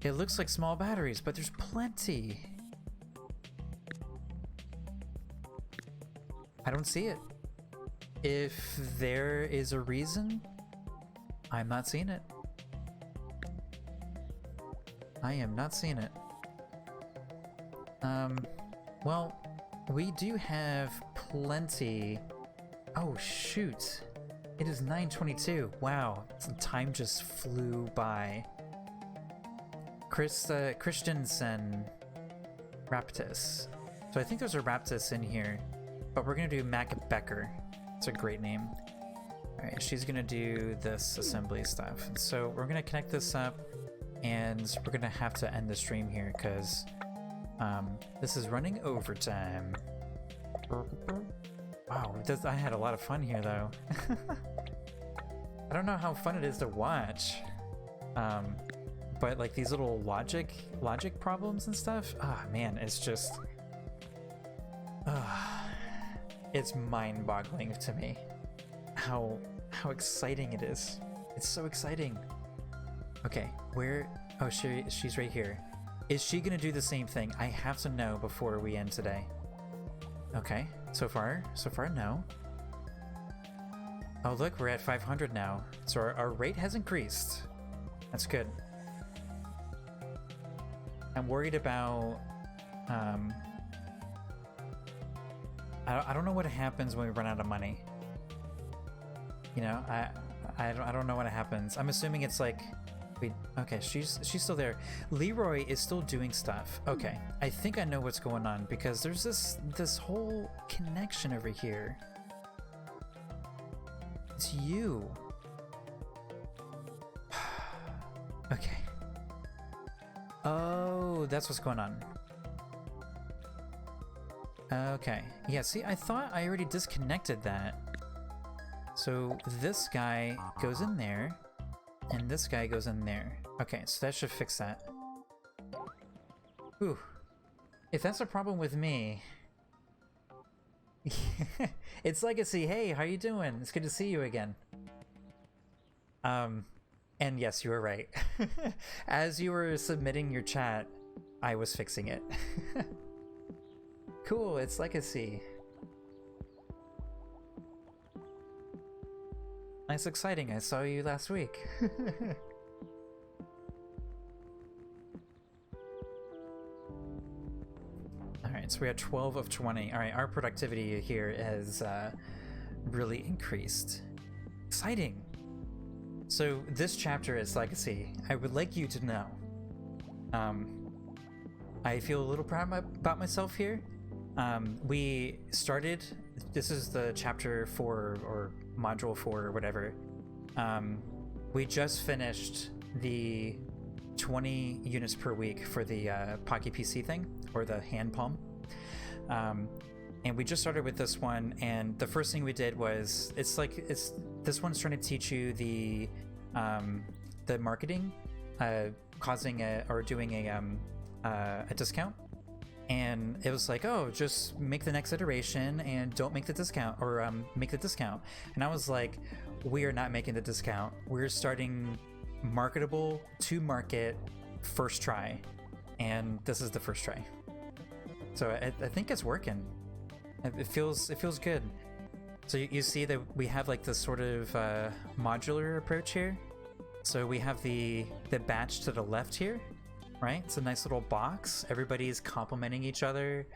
It looks like small batteries, but there's plenty. I don't see it. If there is a reason, I'm not seeing it. I am not seeing it. Well, we do have plenty. Oh, shoot. It is 9:22. Wow, time just flew by. Christensen Raptus. So I think there's a Raptus in here, but we're gonna do Mac Becker. It's a great name. All right, she's gonna do this assembly stuff. So we're gonna connect this up, and we're gonna have to end the stream here because this is running overtime. Wow, I had a lot of fun here though. I don't know how fun it is to watch, but like these little logic problems and stuff. Ah, man, it's just, it's mind-boggling to me how exciting it is. It's so exciting. Okay, where? Oh, she's right here. Is she gonna do the same thing? I have to know before we end today. Okay, so far no. Oh look, we're at 500 now. So our rate has increased. That's good. I'm worried about, I don't know what happens when we run out of money. You know, I don't know what happens. I'm assuming it's like, okay, she's still there. Leroy is still doing stuff. Okay, I think I know what's going on because there's this whole connection over here. It's you. Okay. Oh, that's what's going on. Okay. Yeah, see, I thought I already disconnected that. So this guy goes in there, and this guy goes in there. Okay, so that should fix that. Ooh. If that's a problem with me... It's Legacy. Hey, how you doing? It's good to see you again. And yes, you were right. As you were submitting your chat, I was fixing it. Cool, it's Legacy. Nice, exciting. I saw you last week. Alright, so we had 12 of 20. Alright, our productivity here has really increased. Exciting! So this chapter is Legacy. I would like you to know. I feel a little proud about myself here. We started, this is the chapter 4 or module 4 or whatever. We just finished the 20 units per week for the Pocky PC thing, or the hand palm. And we just started with this one, and the first thing we did was, this one's trying to teach you the marketing, doing a discount. And it was like, oh, just make the next iteration and don't make the discount, or make the discount. And I was like, we are not making the discount. We're starting marketable to market first try. And this is the first try. So I think it's working. It feels good. So you see that we have like this sort of modular approach here. So we have the batch to the left here, right? It's a nice little box. Everybody's complementing each other.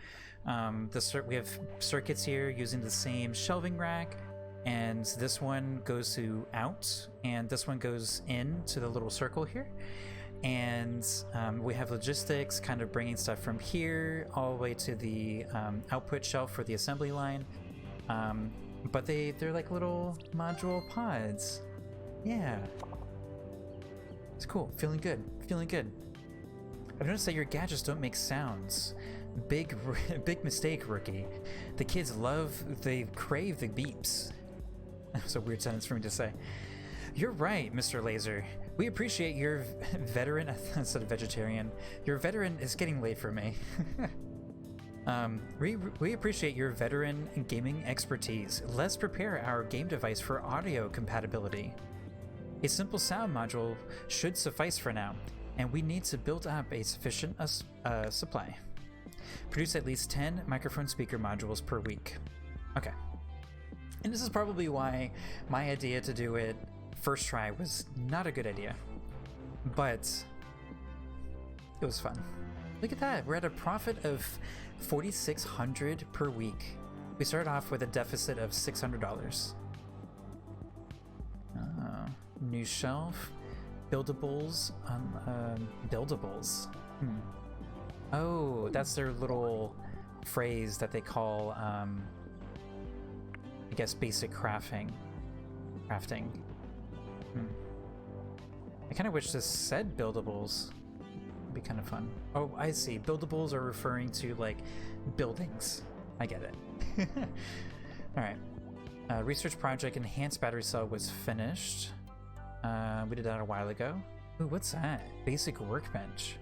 We have circuits here using the same shelving rack, and this one goes to out, and this one goes in to the little circle here. And we have logistics kind of bringing stuff from here all the way to the output shelf for the assembly line. But they're like little module pods. Yeah. It's cool. Feeling good. Feeling good. I've noticed that your gadgets don't make sounds. Big mistake, rookie. The kids they crave the beeps. That's a weird sentence for me to say. You're right, Mr. Laser. We appreciate your veteran, instead of vegetarian. Your veteran is getting late for me. We appreciate your veteran gaming expertise. Let's prepare our game device for audio compatibility. A simple sound module should suffice for now, and we need to build up a sufficient supply. Produce at least 10 microphone speaker modules per week. Okay. And this is probably why my idea to do it first try was not a good idea, but it was fun. Look at that, we're at a profit of $4,600 per week. We started off with a deficit of $600. New shelf, buildables, buildables. Oh, that's their little phrase that they call, I guess, basic crafting. I kind of wish this said buildables. It'd be kind of fun. Oh, I see. Buildables are referring to, like, buildings. I get it. Alright. Research project enhanced battery cell was finished. We did that a while ago. Ooh, what's that? Basic workbench.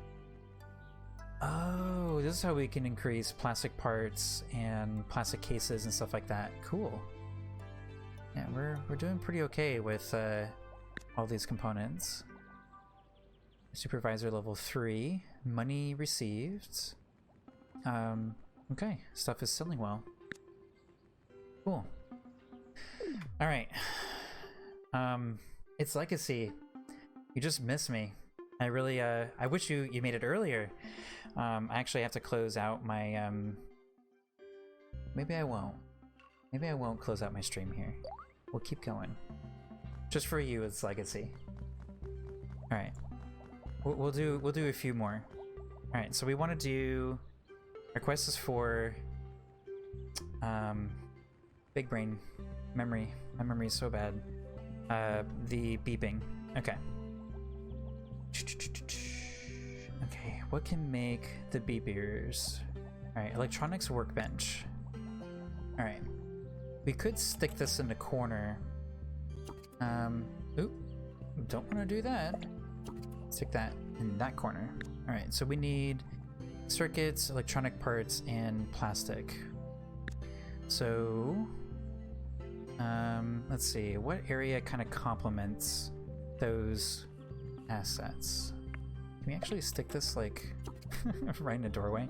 Oh, this is how we can increase plastic parts and plastic cases and stuff like that. Cool. Yeah, we're doing pretty okay with all these components. Supervisor level 3. Money received. Okay, stuff is selling well. Cool. Alright. It's Legacy. You just missed me. I really, I wish you made it earlier. I actually have to close out my, maybe I won't. Maybe I won't close out my stream here. We'll keep going. Just for you, it's Legacy. Alright. We'll do a few more. Alright, so we want to do... Request is for... Big brain. Memory. My memory is so bad. The beeping. Okay. Okay, what can make the beepers? Alright, electronics workbench. Alright. We could stick this in the corner. Oop. Don't want to do that. Stick that in that corner. Alright, so we need circuits, electronic parts, and plastic. So... let's see, what area kind of complements those assets? Can we actually stick this, like, right in the doorway?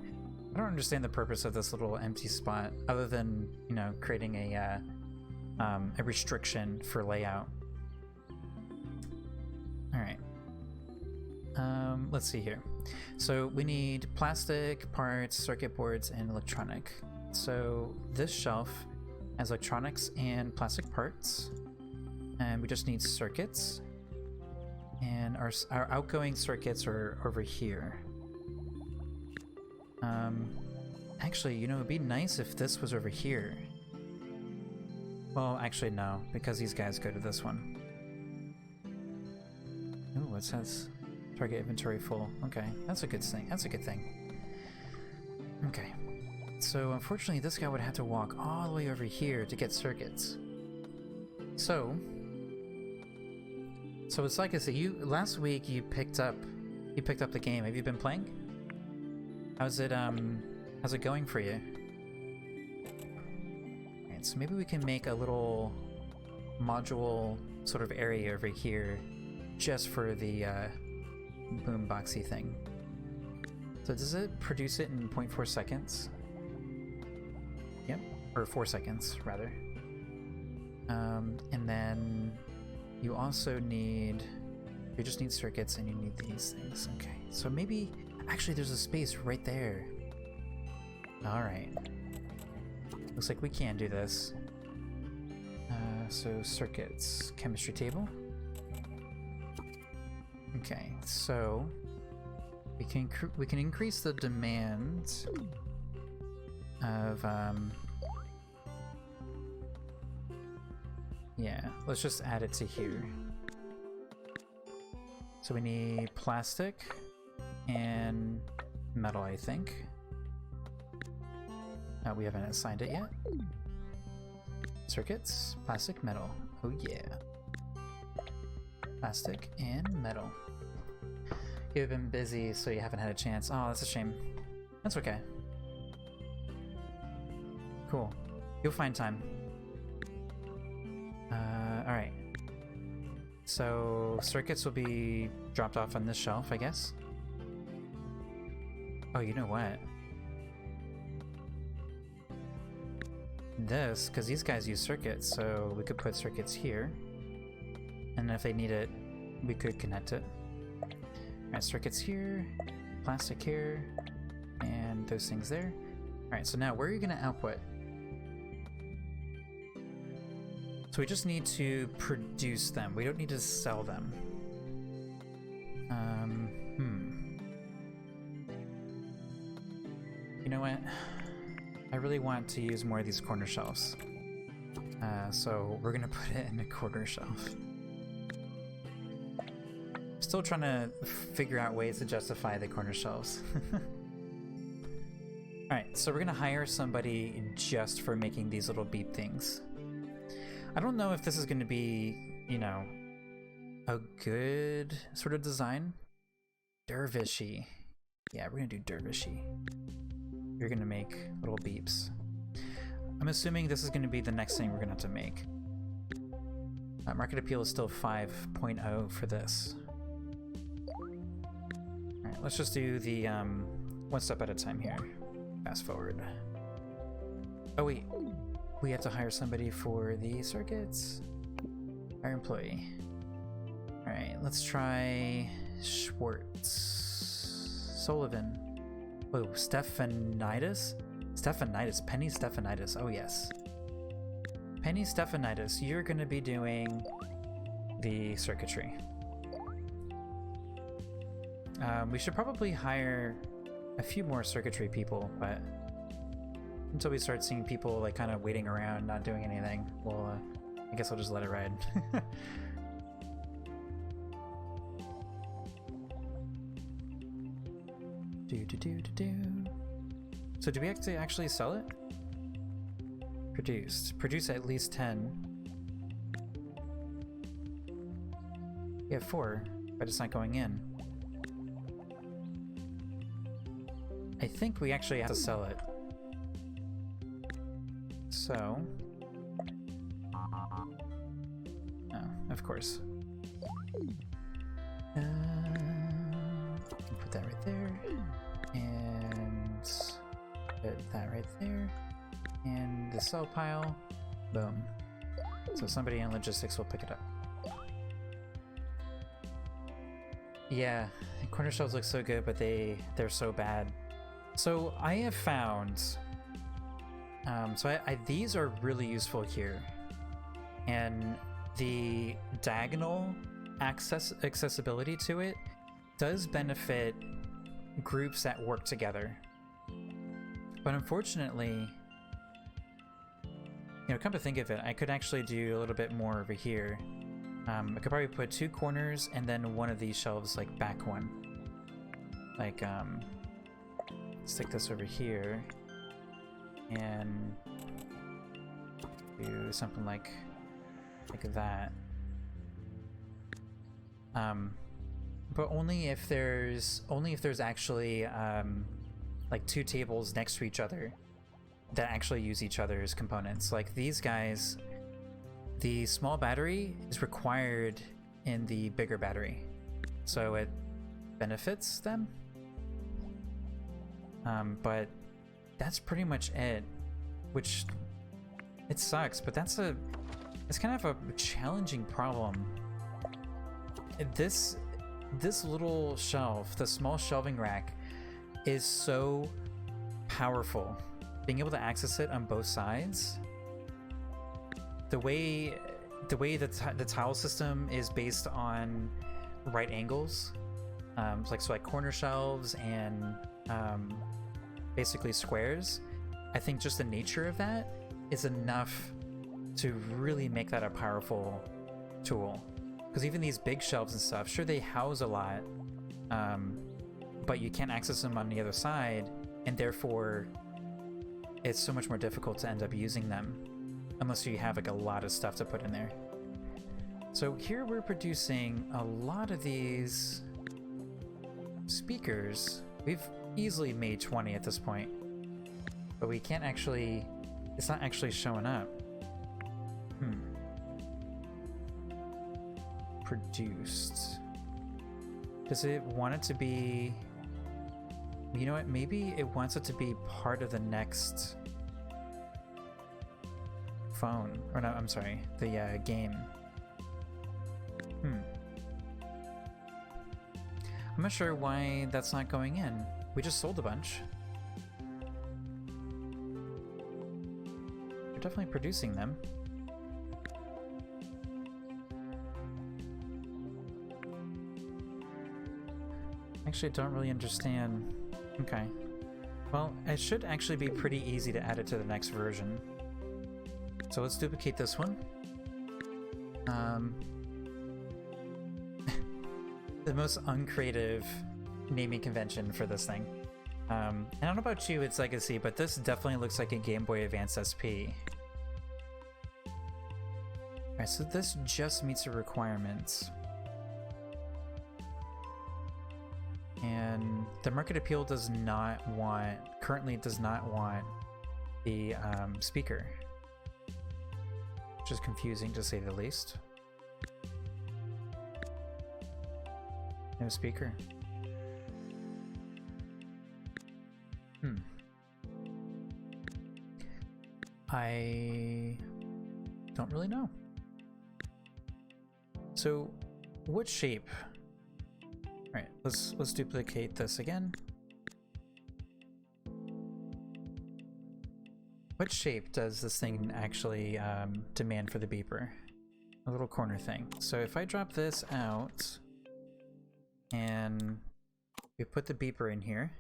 I don't understand the purpose of this little empty spot, other than, you know, creating a restriction for layout. Alright. Let's see here. So we need plastic, parts, circuit boards, and electronic. So this shelf has electronics and plastic parts, and we just need circuits, and our outgoing circuits are over here. Actually, you know, it'd be nice if this was over here. Well, actually no, because these guys go to this one. Ooh, it says target inventory full. Okay, that's a good thing. That's a good thing. Okay. So unfortunately, this guy would have to walk all the way over here to get circuits. So it's like I said, last week you picked up the game. Have you been playing? How's it going for you? Alright, so maybe we can make a little module sort of area over here just for the boomboxy thing. So does it produce it in 0.4 seconds? Yep, or 4 seconds rather. And then you also need, you just need circuits and you need these things. Okay, so maybe, actually there's a space right there. Alright. Looks like we can do this. So circuits, chemistry table. Okay, so we can increase the demand of yeah, let's just add it to here. So we need plastic and metal, I think. We haven't assigned it yet. Circuits, plastic, metal. Oh yeah. Plastic and metal. You've been busy, so you haven't had a chance. Oh, that's a shame. That's okay. Cool. You'll find time. Alright. So, circuits will be dropped off on this shelf, I guess. Oh, you know what? This, because these guys use circuits, so we could put circuits here. And if they need it, we could connect it. Alright, circuits here, plastic here, and those things there. Alright, so now where are you going to output? So we just need to produce them. We don't need to sell them. You know what? I really want to use more of these corner shelves. So we're gonna put it in a corner shelf. Still trying to figure out ways to justify the corner shelves. Alright, so we're gonna hire somebody just for making these little beep things. I don't know if this is gonna be, you know, a good sort of design. Dervishy. Yeah, we're gonna do dervishy. You're gonna make little beeps. I'm assuming this is gonna be the next thing we're gonna have to make. Market appeal is still 5.0 for this. Alright, let's just do the one step at a time here. Fast forward. Oh wait, we have to hire somebody for the circuits. Our employee. Alright, let's try Schwartz. Sullivan. Oh, Stephanitis? Stephanitis. Penny Stephanitis. Oh, yes. Penny Stephanitis, you're going to be doing the circuitry. We should probably hire a few more circuitry people, but until we start seeing people like kind of waiting around, not doing anything, well, I guess I'll just let it ride. So do we have to actually sell it? Produce at least 10. We have 4, but it's not going in. I think we actually have to sell it. So... oh, of course. Put that right there. And put that right there. And the sell pile. Boom. So somebody in logistics will pick it up. Yeah, corner shelves look so good, but they're so bad. So I have found, these are really useful here, and the diagonal accessibility to it does benefit groups that work together. But unfortunately, you know, come to think of it, I could actually do a little bit more over here. I could probably put 2 corners and then one of these shelves like back one. Like, stick this over here. and do something like that. But only if there's actually like two tables next to each other that actually use each other's components. Like these guys, the small battery is required in the bigger battery, so it benefits them. But that's pretty much it, which it sucks, but it's kind of a challenging problem. This little shelf, the small shelving rack, is so powerful. Being able to access it on both sides, the way the tile system is based on right angles, like corner shelves and basically squares. I think just the nature of that is enough to really make that a powerful tool. Because even these big shelves and stuff, sure, they house a lot, but you can't access them on the other side, and therefore it's so much more difficult to end up using them unless you have like a lot of stuff to put in there. So here we're producing a lot of these speakers. We've easily made 20 at this point, but we can't actually, it's not actually showing up. Produced. Does it want it to be, you know what, maybe it wants it to be part of the next phone, or no, I'm sorry, the game. I'm not sure why that's not going in. We just sold a bunch. We're definitely producing them. Actually, I don't really understand. Okay. Well, it should actually be pretty easy to add it to the next version. So let's duplicate this one. The most uncreative naming convention for this thing. I don't know about you, its legacy, but this definitely looks like a Game Boy Advance SP. Alright, so this just meets the requirements. And the market appeal does not want, currently does not want the speaker, which is confusing to say the least. No speaker. I don't really know. So, what shape? Alright, let's duplicate this again. What shape does this thing actually demand for the beeper? A little corner thing. So if I drop this out and we put the beeper in here,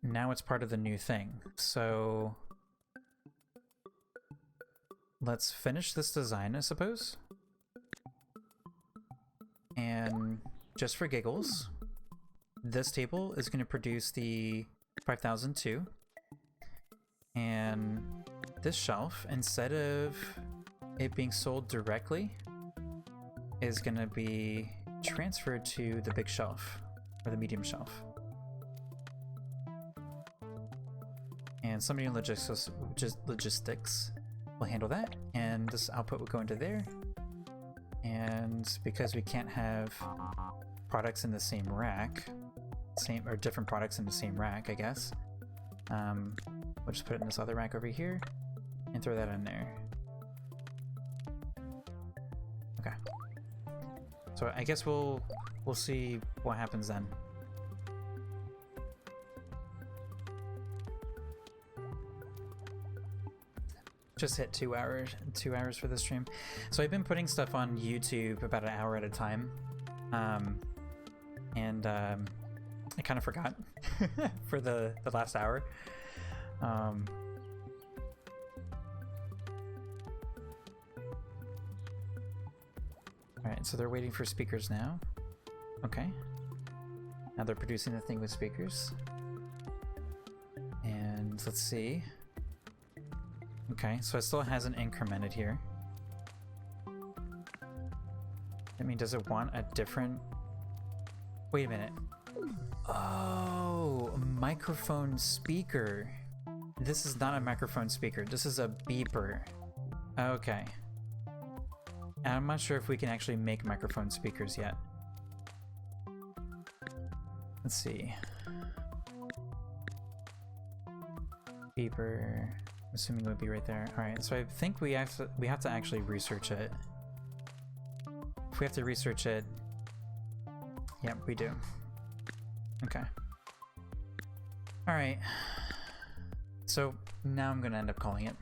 now it's part of the new thing. So let's finish this design, I suppose. And just for giggles, this table is going to produce the 5002. And this shelf, instead of it being sold directly, is going to be transferred to the big shelf, or the medium shelf. And somebody in logistics will handle that, and this output will go into there. And because we can't have products in the same rack, or different products in the same rack, I guess, we'll just put it in this other rack over here and throw that in there. Okay. So I guess we'll see what happens then. Just hit 2 hours for the stream. So I've been putting stuff on YouTube about an hour at a time. And I kind of forgot for the last hour. Alright, so they're waiting for speakers now. Okay. Now they're producing the thing with speakers. And let's see. Okay, so it still hasn't incremented here. I mean, does it want a different... Wait a minute. Oh, a microphone speaker. This is not a microphone speaker. This is a beeper. Okay. And I'm not sure if we can actually make microphone speakers yet. Let's see. Beeper. Assuming it would be right there. Alright, so I think we have to actually research it. If we have to research it... Yeah, we do. Okay. Alright. So, now I'm gonna end up calling it.